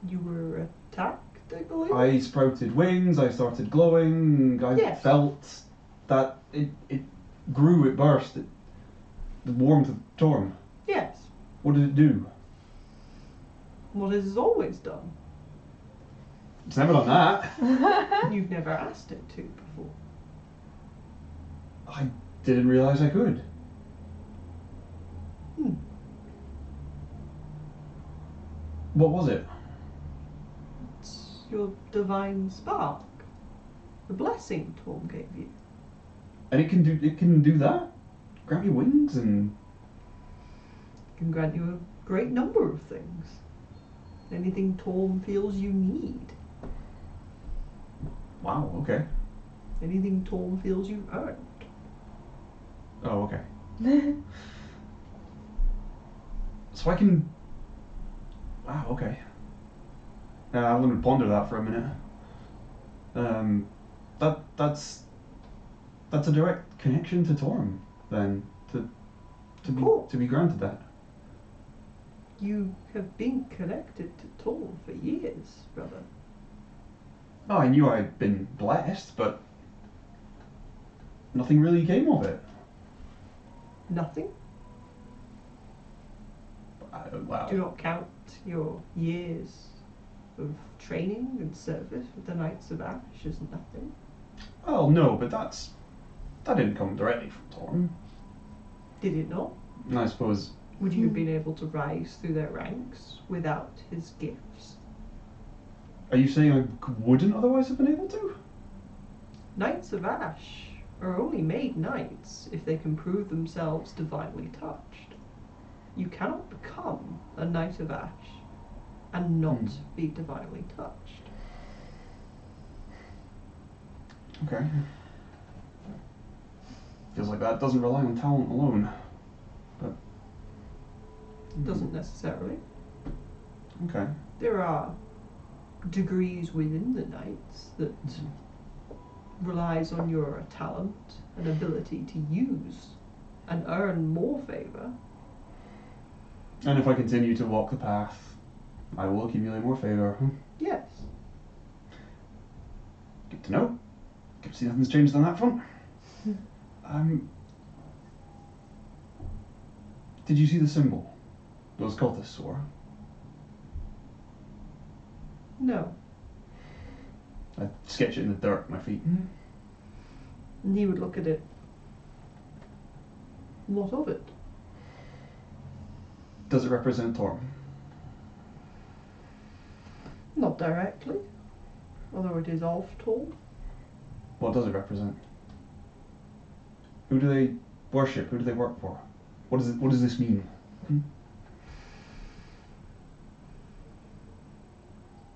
You were attacked, I believe? I sprouted wings, I started glowing, I felt that it grew, it burst, the warmth of Torm. Yes. What did it do? What it has always done. It's never done that. You've never asked it to before. I didn't realise I could. What was it? It's your divine spark. The blessing Torm gave you. And it can do that? Grant me wings and... Can grant you a great number of things. Anything Torm feels you need. Wow, okay. Anything Torm feels you earned. Oh, okay. So I can... Wow, okay. I'm going to ponder that for a minute. That's a direct connection to Torm, then, to be granted that. You have been connected to Torm for years, brother. Oh, I knew I'd been blessed, but nothing really came of it. Nothing? Wow. Do not count your years of training and service with the Knights of Ash as nothing. Well, no, but that didn't come directly from Torm. Did it not? I suppose... Would you have been able to rise through their ranks without his gifts? Are you saying I wouldn't otherwise have been able to? Knights of Ash are only made knights if they can prove themselves divinely touched. You cannot become a Knight of Ash and not be divinely touched. Okay. Feels like that doesn't rely on talent alone. But... Doesn't necessarily. Okay. There are degrees within the Knights that relies on your talent and ability to use and earn more favour. And if I continue to walk the path, I will accumulate more favour. Yes. Good to know. Good to see nothing's changed on that front. Did you see the symbol those cultists wore? No. I sketch it in the dirt at my feet. And he would look at it. What of it? Does it represent Torm? Not directly, although it is of Torm. What does it represent? Who do they worship? Who do they work for? What does this mean?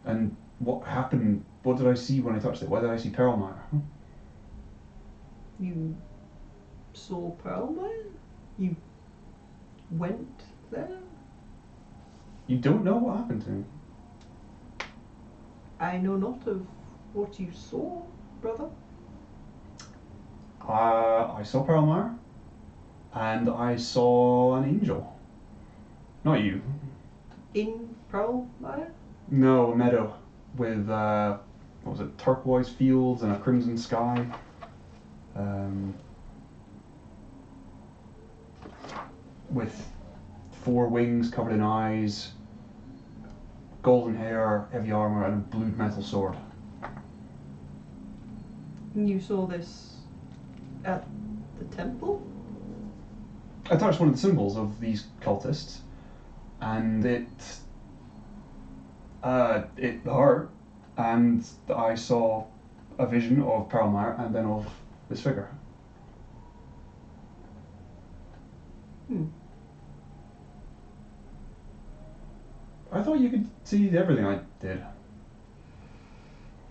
And what happened? What did I see when I touched it? Why did I see Pearlmire? You saw Pearlmire? You went there? You don't know what happened to me? I know not of what you saw, brother. I saw Pearlmire. and I saw an angel. Not you. In Pearlmire? No, a meadow with, what was it, turquoise fields and a crimson sky. With 4 wings covered in eyes, golden hair, heavy armor, and a blued metal sword. And you saw this at the temple? I touched one of the symbols of these cultists, and it hurt, and I saw a vision of Pearlmire and then of this figure. I thought you could see everything I did.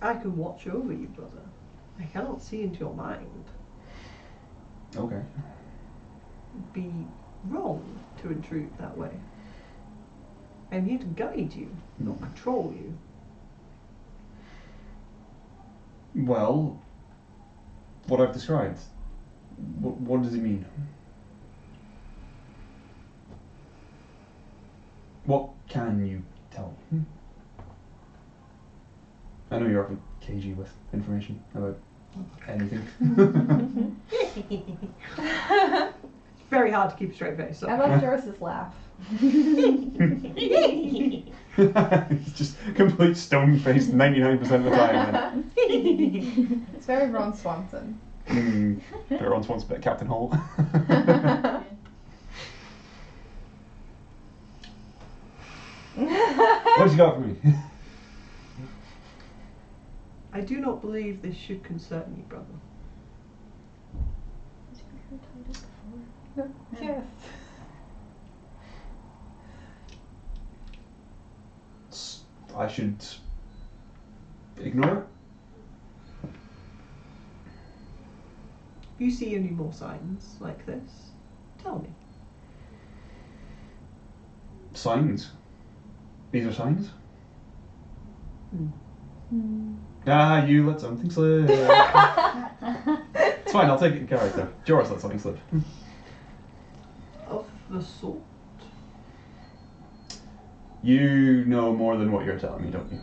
I can watch over you, brother. I cannot see into your mind. Okay. It'd be wrong to intrude that way. I'm here to guide you, not control you. Well, what I've described, what does it mean? What can you tell me? I know you're often cagey with information about anything. It's very hard to keep a straight face. So. I love Joris's laugh. It's just complete stone faced 99% of the time. It's very Ron Swanson. Ron Swanson, bit Captain Holt. What you got for me? I do not believe this should concern you, brother. Yes. I should ignore it? If you see any more signs like this, tell me. Signs? These are signs? Ah, you let something slip. It's fine, I'll take it in character. Joris let something slip. Of the sort? You know more than what you're telling me, don't you?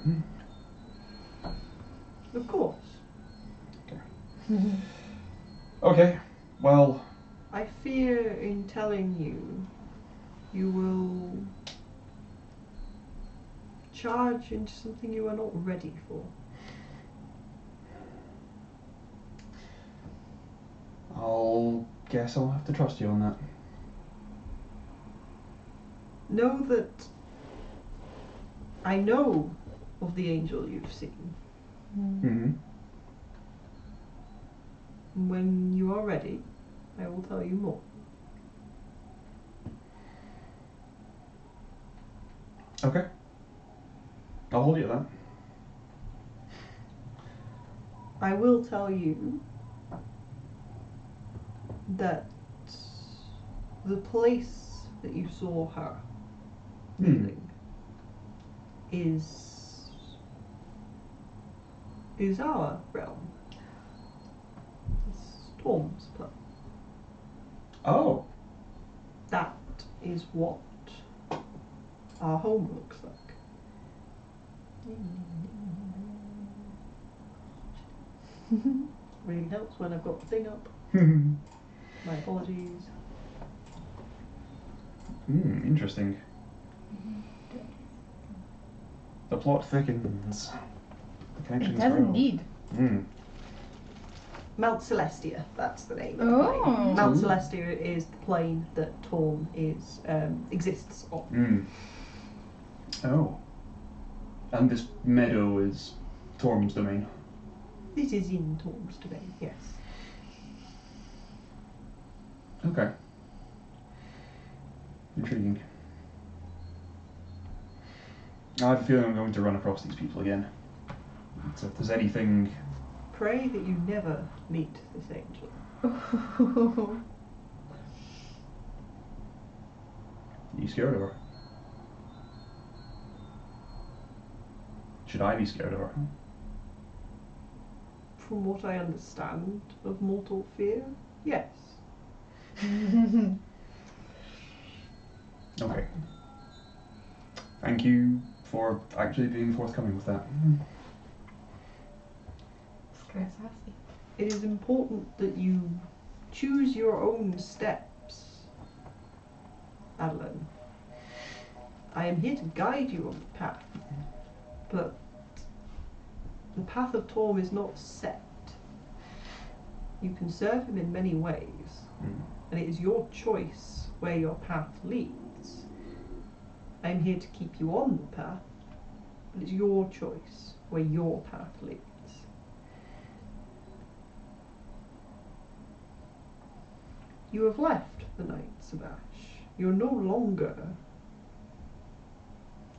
Of course. Okay, well... I fear in telling you, you will charge into something you are not ready for. I'll guess I'll have to trust you on that. Know that I know of the angel you've seen. Mm-hmm. When you are ready, I will tell you more. Okay. I'll hold you to that. I will tell you that the place that you saw her kneeling is our realm. Storm's plan. Oh. That is what our home looks like. Really helps when I've got the thing up. My apologies. Interesting. The plot thickens. The connections It does grow. indeed. Mount Celestia, that's the name of the Oh. plane. Mount Celestia is the plane that Torm is exists on. Oh. And this meadow is Torm's domain. This is in Torm's domain, yes. Okay. Intriguing. I have a feeling I'm going to run across these people again. So if there's anything... Pray that you never meet this angel. Are you scared of her? Should I be scared of her? From what I understand of mortal fear, yes. Okay. Thank you for actually being forthcoming with that. It is important that you choose your own steps, Adolin. I am here to guide you on the path, but the path of Torm is not set. You can serve him in many ways, and it is your choice where your path leads. I am here to keep you on the path, but it's your choice where your path leads. You have left the Knights of Ash. You're no longer,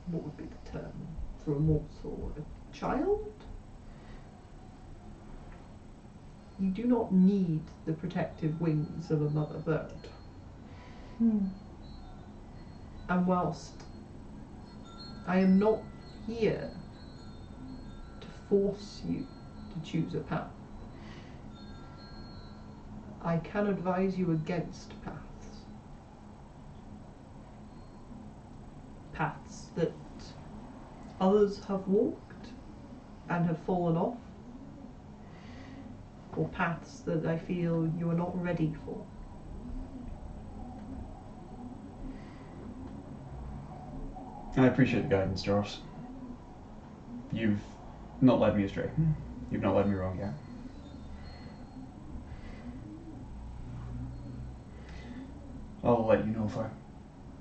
what would be the term for a mortal, a child? You do not need the protective wings of a mother bird. And whilst I am not here to force you to choose a path, I can advise you against paths. Paths that others have walked and have fallen off, or paths that I feel you are not ready for. I appreciate the guidance, Joris. You've not led me astray. You've not led me wrong yet. I'll let you know if I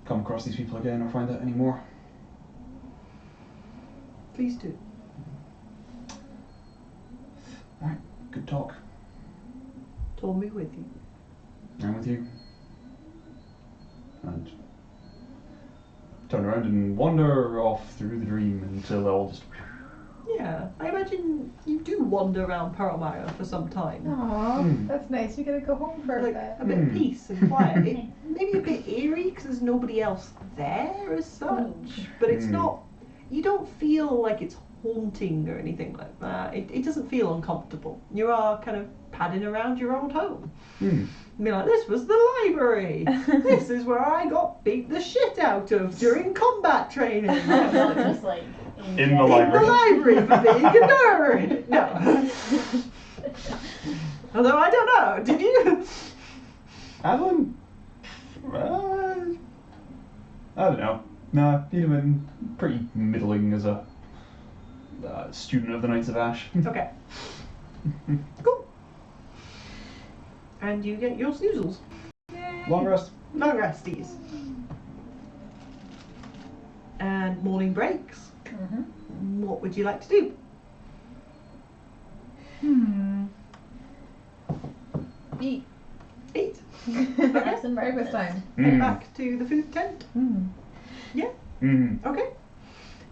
come across these people again or find out any more. Please do. Alright, good talk. Torm me with you. I'm with you. And turn around and wander off through the dream until they all just... Yeah, I imagine you do wander around Pearlmire for some time. Aww, that's nice. You gotta go home for Like a a bit of peace and quiet. Maybe a bit eerie because there's nobody else there as such. But it's not, you don't feel like it's haunting or anything like that. It doesn't feel uncomfortable. You are kind of padding around your old home. Be like, this was the library. This is where I got beat the shit out of during combat training. Just like In the library. In the library for being a nerd. No. Although I don't know. Did you? Adolin? I don't know. Nah, he'd have been pretty middling as a student of the Knights of Ash. Okay. Cool. And you get your snoozles. Long rest. Long resties. And morning breaks. What would you like to do? Eat. Eat. Have some breakfast time. Head back to the food tent. Yeah. Okay.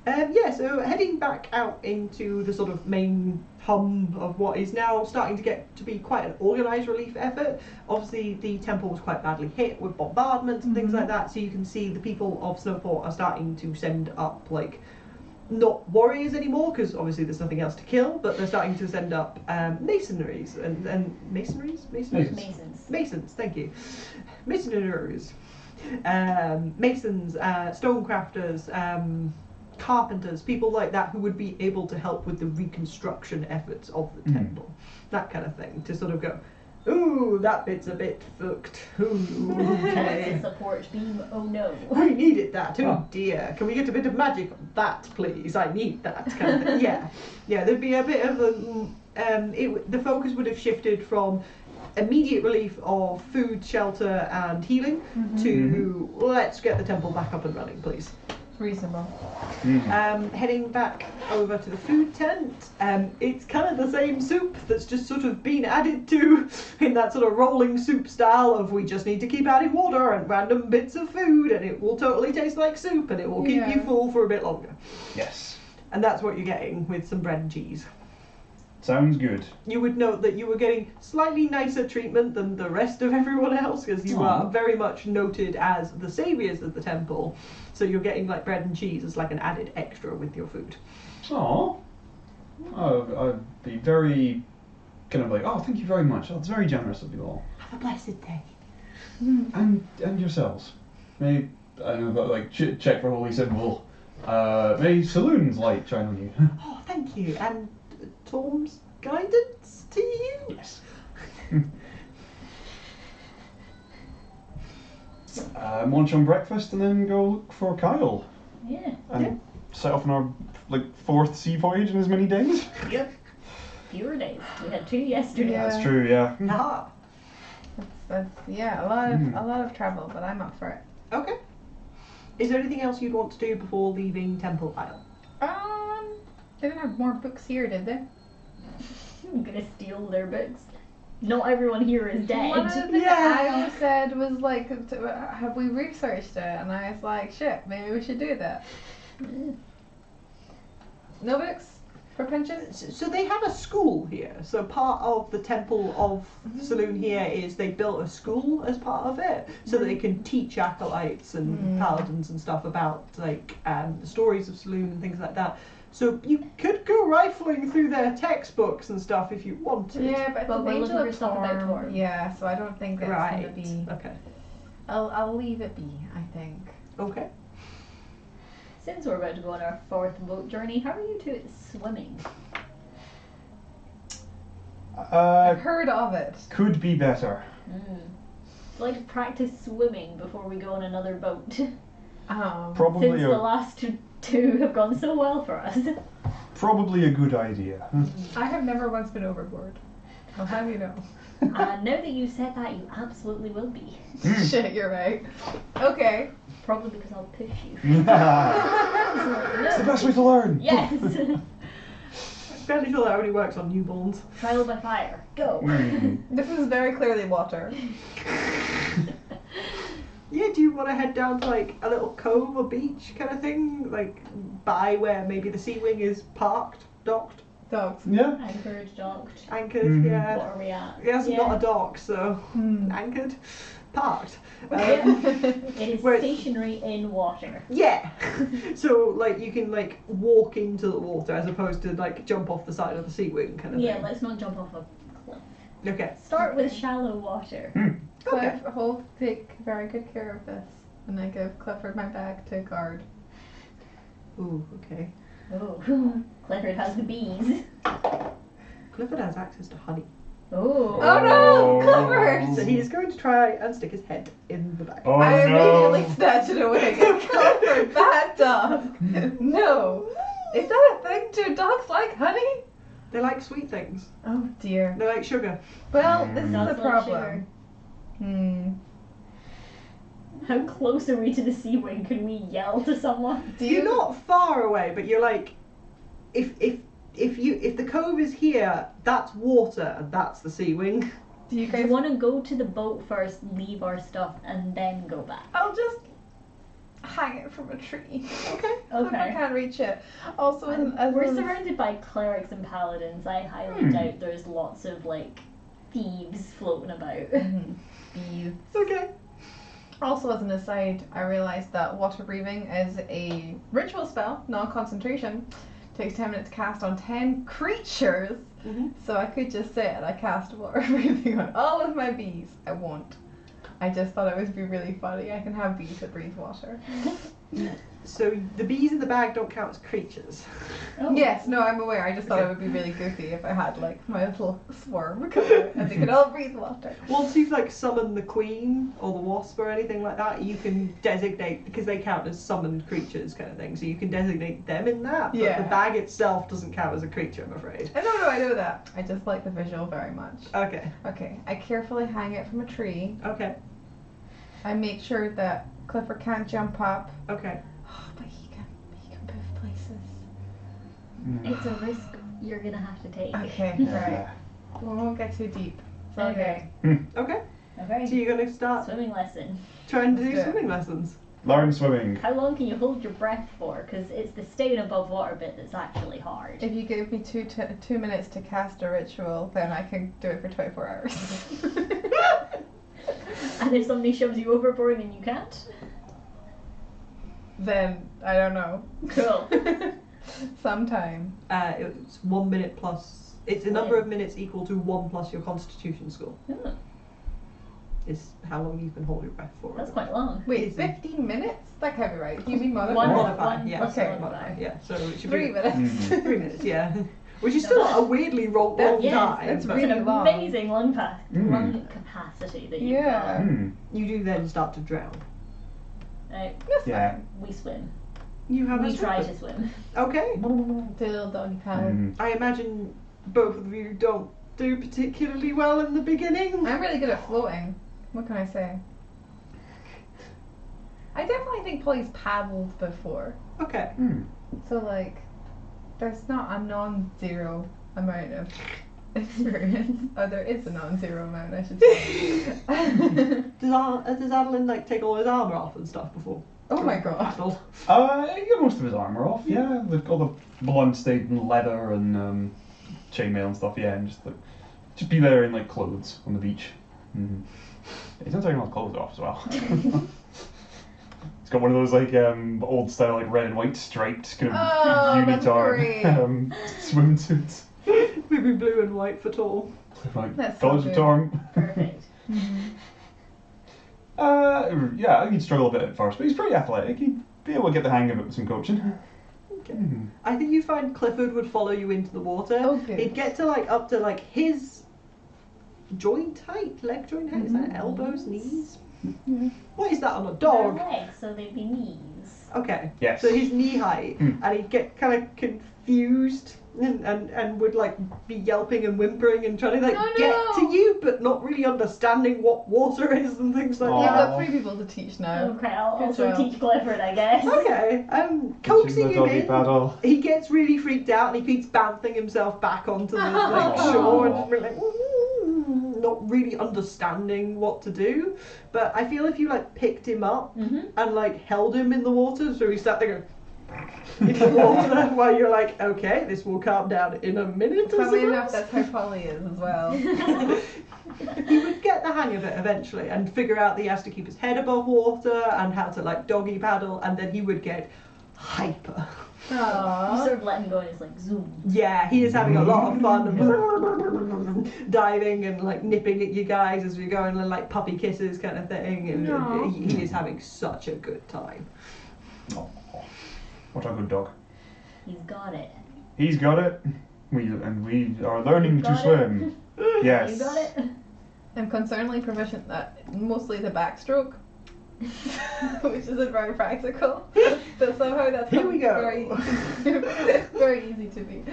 Yeah, so heading back out into the sort of main hum of what is now starting to get to be quite an organised relief effort. Obviously the temple was quite badly hit with bombardments and things like that, so you can see the people of Snowport are starting to send up, like, not warriors anymore, because obviously there's nothing else to kill, but they're starting to send up masonries and masons, thank you. Masonries. Masons, stonecrafters, carpenters, people like that who would be able to help with the reconstruction efforts of the temple, that kind of thing, to sort of go, ooh, that bit's a bit fucked. Ooh, okay. Support beam. Oh no. I needed that. Oh dear. Can we get a bit of magic on that, please? I need that kind of thing. Yeah. There'd be a bit of the focus would have shifted from immediate relief of food, shelter, and healing to let's get the temple back up and running, please. Reasonable. Heading back over to the food tent, it's kind of the same soup that's just sort of been added to in that sort of rolling soup style of we just need to keep adding water and random bits of food and it will totally taste like soup and it will keep you full for a bit longer. Yes. And that's what you're getting with some bread and cheese. Sounds good. You would note that you were getting slightly nicer treatment than the rest of everyone else because you are very much noted as the saviours of the temple. So you're getting like bread and cheese as like an added extra with your food. Aww. I'd be very kind of like, oh, thank you very much. That's very generous of you all. Have a blessed day. And yourselves. May I know that like check for holy symbol. May Saloon's light shine on you. Oh, thank you. And Tom's guidance to you. Yes. Munch on breakfast and then go look for Kyle. Yeah. And set off on our like 4th sea voyage in as many days. Yep. Fewer days. We had 2 yesterday. Yeah. That's true, yeah. Ah. That's a lot of travel, but I'm up for it. Okay. Is there anything else you'd want to do before leaving Temple Isle? They didn't have more books here, did they? I'm gonna steal their books. Not everyone here is dead. One of the things Yeah. I said was like, have we researched it? And I was like, shit, maybe we should do that. No books for pensions? So they have a school here. So part of the Temple of Saloon here is they built a school as part of it, so that they can teach acolytes and paladins and stuff about like the stories of Saloon and things like that. So you could go rifling through their textbooks and stuff if you wanted. Yeah, but But the we're Angel looking for of stuff about Torm. Torm. Yeah, so I don't think it's Right. gonna be. Okay. I'll leave it be. I think. Okay. Since we're about to go on our 4th boat journey, how are you two at swimming? I've heard of it. Could be better. I'd like to practice swimming before we go on another boat. Probably Since the last two have gone so well for us. probably a good idea. I have never once been overboard. I'll have you know. And now that you said that, you absolutely will be. Shit, you're right. Okay. Probably because I'll push you. It's the best way to learn. Yes! Fairly sure that only works on newborns. Trial by fire. Go! This is very clearly water. Yeah, do you want to head down to like a little cove or beach kind of thing? Like by where maybe the Sea Wing is docked, Dogs. Yeah. Anchored, docked. anchored, yeah. What are we at? Yes, not a dock, so anchored, parked. It is Where- stationary in water. Yeah. So like you can like walk into the water as opposed to like jump off the side of the Sea Wing kind of Yeah, thing. let's not jump off a cliff. Okay. Start with shallow water. Cliff, take very good care of this. And I give Clifford my bag to guard. Ooh, okay. Oh, Clifford has the bees. Clifford has access to honey. Oh. Oh no! Clifford! So he is going to try and stick his head in the bag. Oh I no. immediately snatch it away. Clifford, bad dog! No! Is that a thing? Do dogs like honey? They like sweet things. Oh dear. They like sugar. Well, this is Dogs the like problem. How close are we to the Sea Wing? Can we yell to someone? Do You're not far away, but you're like, if the cove is here, that's water and that's the Sea Wing. Do you Do guys you want to go to the boat first, leave our stuff, and then go back? I'll just hang it from a tree. Okay. If I can't reach it. Also, We're surrounded by clerics and paladins. I highly doubt there's lots of like thieves floating about. bees. Okay. Also, as an aside, I realized that water breathing is a ritual spell, non-concentration. Takes 10 minutes to cast on 10 creatures. So I could just sit and I cast water breathing on all of my bees. I won't. I just thought it would be really funny. I can have bees that breathe water. So the bees in the bag don't count as creatures. Oh. Yes, no, I'm aware. I just thought it would be really goofy if I had like my little swarm come out and they could all breathe water. Once you've like summoned the queen or the wasp or anything like that, you can designate, because they count as summoned creatures kind of thing, so you can designate them in that, but Yeah. the bag itself doesn't count as a creature, I'm afraid. No, I know that. I just like the visual very much. Okay. Okay, I carefully hang it from a tree. Okay. I make sure that Clifford can't jump up. Okay. Oh, but he can move places. It's a risk you're gonna have to take. Okay, right. We won't get too deep. It's Okay. Okay. Okay. So you're going to start Swimming lesson. trying to do Let's do it. swimming lessons. Learn swimming. How long can you hold your breath for? Because it's the staying above water bit that's actually hard. If you give me 2 minutes to cast a ritual, then I can do it for 24 hours. And if somebody shoves you overboard and you can't? Then, I don't know. Cool. Sometime. It's 1 minute plus. It's a number of minutes equal to 1 plus your constitution score. Oh. is how long you can hold your breath for. That's quite long. Wait, Easy. 15 minutes? That can't be right. Do you mean One modifier? minute. Yeah, Okay. sorry, modifier, yeah. So it should 3 be minutes. 3 minutes, yeah. Which is still a weirdly long That's- Yes, time. that's but It's really an long. amazing lung capacity that you've Yeah. you do then start to drown. got. Right, That's Yeah. fine. we swim. You have a We try swim. to swim. Okay. Do a little doggy paddle. I imagine both of you don't do particularly well in the beginning. I'm really good at floating. What can I say? I definitely think Polly's paddled before. Okay. So, like, there's not a non-zero amount of experience. Oh, there is a non-zero amount, I should say. Does Adolin like take all his armor off and stuff before? Oh my god. Battle? He got most of his armour off, yeah. All the blood-stained leather and chainmail and stuff, yeah, and just be there in like clothes on the beach. He's not taking all his clothes off as well. He's got one of those like old style like red and white striped kind of Oh, that's great. unitard swimsuits. Maybe blue and white for tall. Like That's so colours of good. Torm. Perfect. Yeah, I think he'd struggle a bit at first, but he's pretty athletic. He'd be able to get the hang of it with some coaching. Okay. I think you find Clifford would follow you into the water. Oh, good. He'd get to like up to like his joint height, leg joint height. Is that elbows, knees? What is that on a dog? Their legs, so they'd be knees. Okay. Yes. So his knee height, and he'd get kind of confused and would like be yelping and whimpering and trying to like Oh, get no. to you, but not really understanding what water is and things like Aw. You've that. got 3 people to teach now. Okay, I'll Good also job. teach Clifford, I guess. Okay. Teaching Coaxing the him doggy in. paddle. He gets really freaked out and he keeps bouncing himself back onto the like Aw. shore and just being like, not really understanding what to do. But I feel if you like picked him up and like held him in the water, so he sat there going in the water while you're like, okay, this will calm down in a minute. I Funnily enough, suppose. that's how Polly is as well. He would get the hang of it eventually and figure out that he has to keep his head above water and how to like doggy paddle, and then he would get hyper. You Aww. sort of let him go and it's like zoom. Yeah, he is having a lot of fun diving and like nipping at you guys as we're going, and like puppy kisses kind of thing, and Aw. he is having such a good time. Oh, what a good dog. He's got it. He's got it. We are learning You to got swim. Yes. You got it? I'm concerningly proficient at mostly the backstroke, which isn't very practical, but somehow that's Here we go. very easy to be.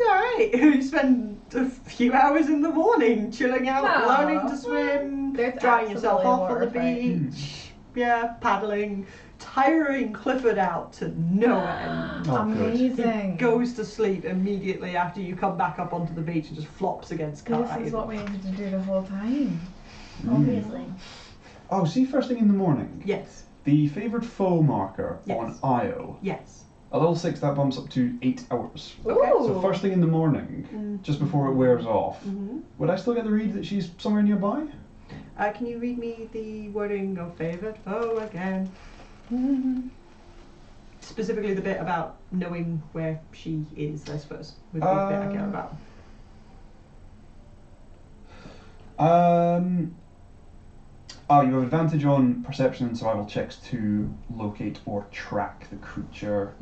Alright, you spend a few hours in the morning chilling out, Aw. learning to swim, There's drying yourself absolutely off on the water fight. beach, yeah, paddling, tiring Clifford out to no end. Oh, good. Amazing. Goes to sleep immediately after you come back up onto the beach and just flops against Kai. This is what we needed to do the whole time. Obviously. Oh, see, first thing in the morning, Yes, the favoured foe marker Yes. on Io. yes. A level 6, that bumps up to 8 hours. Okay. So first thing in the morning, just before it wears off, would I still get the read that she's somewhere nearby? Can you read me the wording of favoured foe again? Specifically the bit about knowing where she is, I suppose, would be the bit I care about. You have advantage on perception and survival checks to locate or track the creature.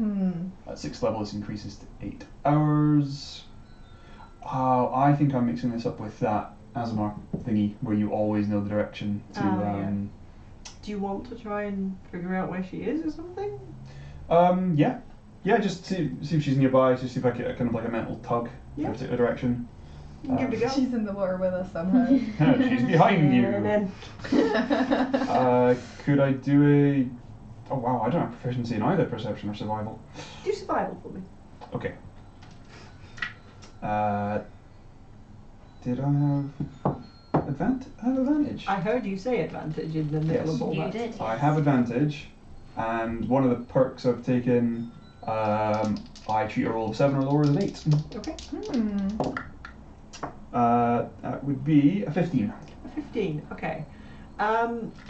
At 6th level, this increases to 8 hours. I think I'm mixing this up with that Aasimar thingy where you always know the direction to. Yeah. Do you want to try and figure out where she is or something? Yeah, just see if she's nearby. Just see if I get a kind of like a mental tug in Yeah. a particular direction. You can give it a go. She's in the water with us somehow. She's behind you. And then Could I do a? Oh wow, I don't have proficiency in either perception or survival. do survival for me. Okay. Did I have advantage? I heard you say advantage in the middle Yes. of all You that. did. I have advantage, and one of the perks I've taken, I treat a roll of 7 or lower as an 8. Okay. That would be a 15. 15. Okay.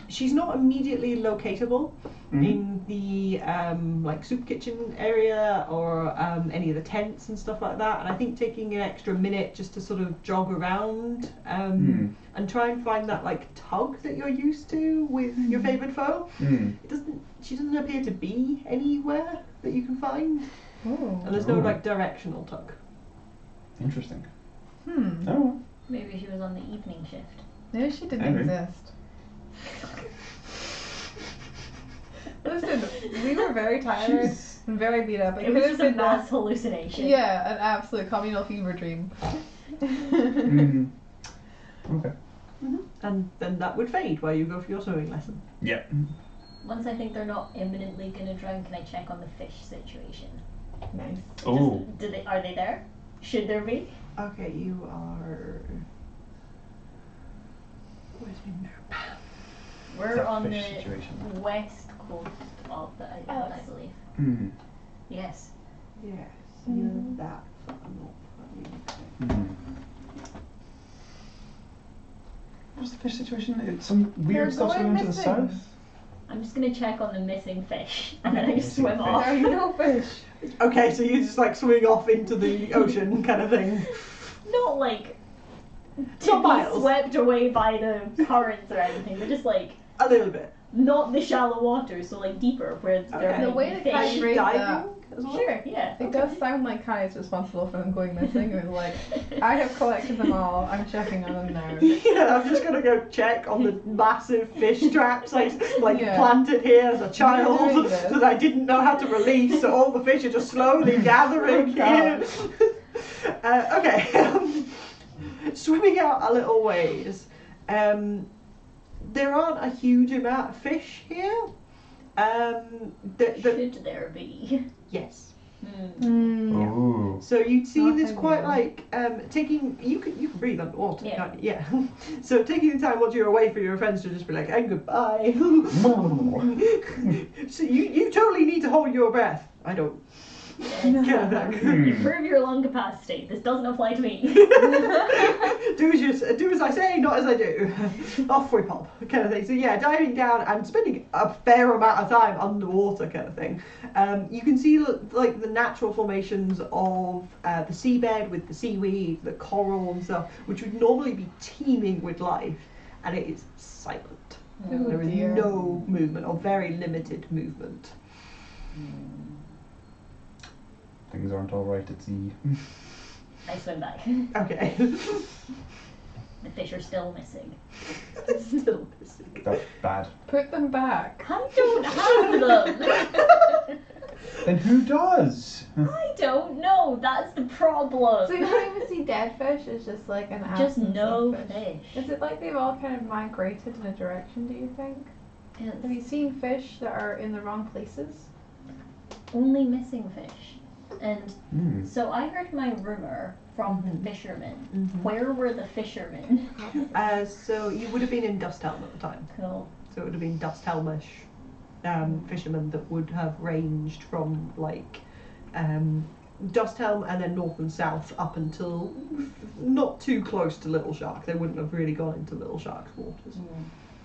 She's not immediately locatable in the like soup kitchen area or any of the tents and stuff like that. And I think taking an extra minute just to sort of jog around and try and find that like tug that you're used to with your favoured foe. She doesn't appear to be anywhere that you can find. And there's no like directional tug. Interesting. Oh. Maybe she was on the evening shift. Maybe she didn't exist. Listen, we were very tired and very beat up. It was just a mass hallucination. Yeah, an absolute communal fever dream. Okay. And then that would fade while you go for your swimming lesson. Yeah. Once I think they're not imminently gonna drown, can I check on the fish situation? Nice. Oh. Are they there? Should there be? Okay, you are. Where's my map? We're on the situation? west coast of the island, I believe. Yes. Yes, you're that far north. What's the fish situation? It's some weird stuff going to the south? I'm just gonna check on the missing fish, and then I just Missing swim fish. off. There are no fish. Okay, so you just like swing off into the ocean kind of thing. Not like to Not be miles. swept away by the currents or anything, but just like A little bit. not the shallow water, so like deeper where there Okay. are The way to fish. catch Are you Raise diving that. as well? Sure, yeah. It does sound like Kai's responsible for them going missing. It was like, I have collected them all. I'm checking on them now. Yeah, I'm just gonna go check on the massive fish traps I Yeah. planted here as a child doing this. that I didn't know how to release, so all the fish are just slowly gathering here. Okay, swimming out a little ways. There aren't a huge amount of fish here. Should there be? Yes. Oh. So you'd see Not this quite heavy. like taking you can breathe underwater, Yeah. can't you? Yeah. So taking the time once you're away for your friends to just be like, and goodbye. So you totally need to hold your breath. I don't. Improve your lung capacity. This doesn't apply to me. do as I say, not as I do. Off we pop, kind of thing. So yeah, diving down and spending a fair amount of time underwater, kind of thing. You can see like the natural formations of the seabed with the seaweed, the coral and stuff, which would normally be teeming with life, and it is silent. Oh, There is dear. no movement or very limited movement. Things aren't alright at sea. I swim back. Okay. The fish are still missing. Still missing. That's bad. Put them back. I don't have them. Then who does? I don't know. That's the problem. So you don't even see dead fish, it's just like an Just absence no of fish. Is it like they've all kind of migrated in a direction, do you think? It's Have you seen fish that are in the wrong places? only missing fish. And so I heard my rumor from the fishermen. Where were the fishermen? So you would have been in Dusthelm at the time. Cool. So it would have been Dusthelmish fishermen that would have ranged from like Dusthelm and then north and south up until not too close to Little Shark. They wouldn't have really gone into Little Shark's waters.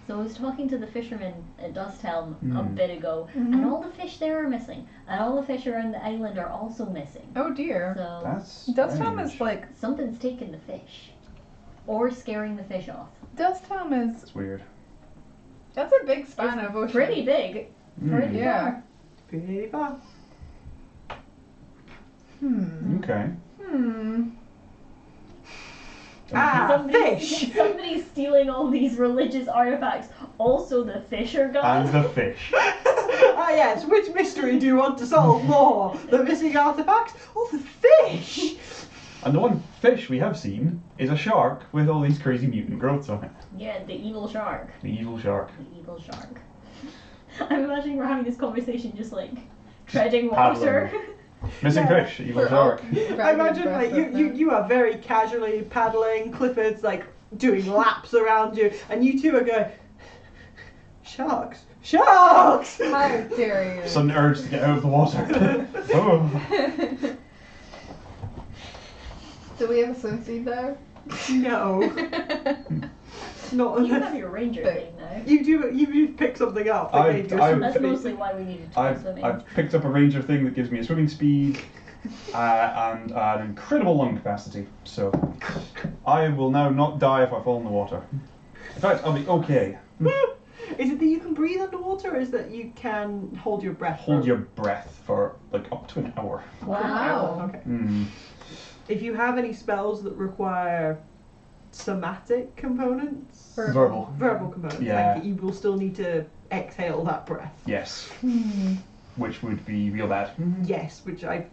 So I was talking to the fishermen at Dusthelm a bit ago, and all the fish there are missing, and all the fish around the island are also missing. Oh dear. So That's Dusthelm is strange. like something's taking the fish, or scaring the fish off. Dusthelm is That's weird. that's a big span of ocean. Pretty big. Pretty Yeah. far. Pretty far. Okay. Fish! Somebody's stealing all these religious artifacts. Also, the fish are gone. And the fish. Ah yes, which mystery do you want to solve more? The missing artifacts or the fish? And the one fish we have seen is a shark with all these crazy mutant growths on it. Yeah, the evil shark. The evil shark. The evil shark. I'm imagining we're having this conversation just like treading Paddling. water. Missing Yeah. fish, evil shark. I imagine like you are very casually paddling, Clifford's like doing laps around you, and you two are going, sharks! Sharks! How dare you? Sudden urge to get out of the water. Oh. Do we have a swimsuit there? No. not. You have your ranger thing now. You do. You pick something up. that gave you a I've- swimming That's speed. mostly why we needed to go swimming. I've picked up a ranger thing that gives me a swimming speed and an incredible lung capacity. So I will now not die if I fall in the water. In fact, I'll be okay. Is it that you can breathe underwater, or is that you can hold your breath? Hold your breath for like up to an hour. Wow. Okay. Mm. If you have any spells that require somatic components, Verbal. verbal components, Yeah. like you will still need to exhale that breath. Yes. Hmm. Which would be real bad. Yes, which I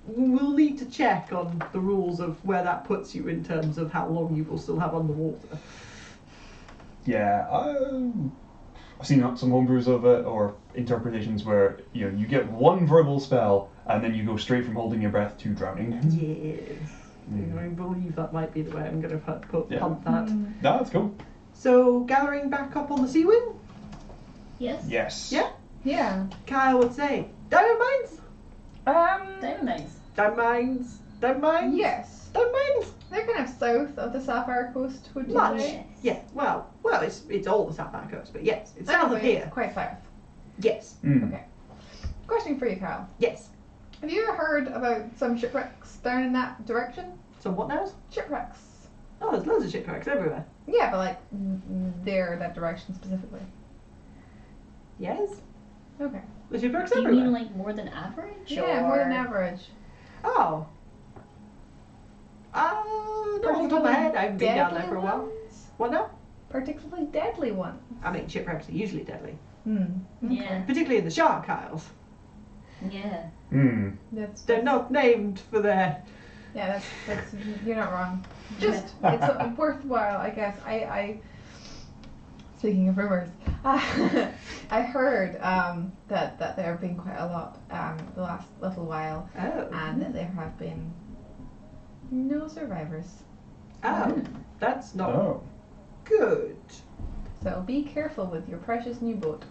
will need to check on the rules of where that puts you in terms of how long you will still have underwater. Yeah. I've seen some homebrews of it or interpretations where you get one verbal spell and then you go straight from holding your breath to drowning. Yes. I believe that might be the way I'm going to punt that. No, that's cool. So, gathering back up on the sea wing, Yes. Yes. Yeah. Yeah. Kyle would say, diamond mines? Diamond mines. Diamond mines? Diamond mines? Yes. Diamond mines? They're kind of south of the Sapphire Coast, would you Much. say? Yeah, well, it's all the Sapphire Coast, but yes, it's south of Anyway, here. quite south. Yes, Mm. Okay. Question for you, Carl. yes. Have you ever heard about some shipwrecks down in that direction? So what now? Shipwrecks. Oh, there's loads of shipwrecks everywhere. Yeah, but like they're that direction specifically. Yes? Okay. The shipwrecks Do you everywhere. mean like more than average? Yeah, or... more than average. Oh. Not off the top of my head, I haven't been down there for a while. Ones? What now? Particularly deadly ones. I mean, shipwrecks are usually deadly. Hmm. Yeah. Particularly in the Shark Isles. Yeah. Mm. They're not named for their... Yeah, that's you're not wrong. Just it's worthwhile, I guess. I speaking of rumors, I heard that there have been quite a lot the last little while, Oh. and that there have been no survivors. Oh. That's not Oh. good. So be careful with your precious new boat.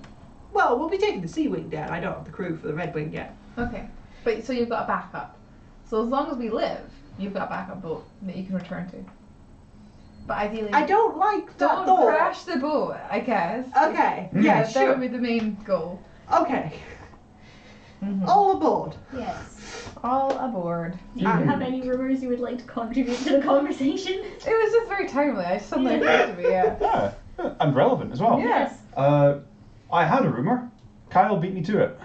Well, we'll be taking the Sea Wing down. I don't have the crew for the Red Wing yet. Okay, but so you've got a backup. So as long as we live, you've got a backup boat that you can return to. But ideally, I don't like that don't thought. crash the boat, I guess. Okay. Mm. Yeah, that sure. would be the main goal. Okay. Mhm. All aboard. Yes. All aboard. Do you have any rumors you would like to contribute to the conversation? It was just very timely. I just suddenly occurred to me. Yeah. Yeah. And relevant as well. Yes. I had a rumour. Kyle beat me to it.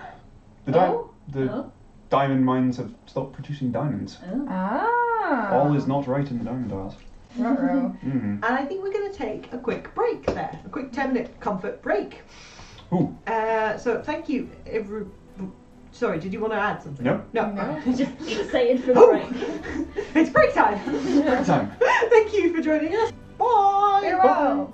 The Oh. diamond mines have stopped producing diamonds. Oh. Ah. All is not right in the diamond isles. Ruh-roh. Mm. And I think we're going to take a quick break there. A quick 10-minute comfort break. Ooh. So thank you, Sorry, did you want to add something? No. No. No. Just excited for the Oh. break. It's break time. Break time. Thank you for joining us. Bye. Farewell.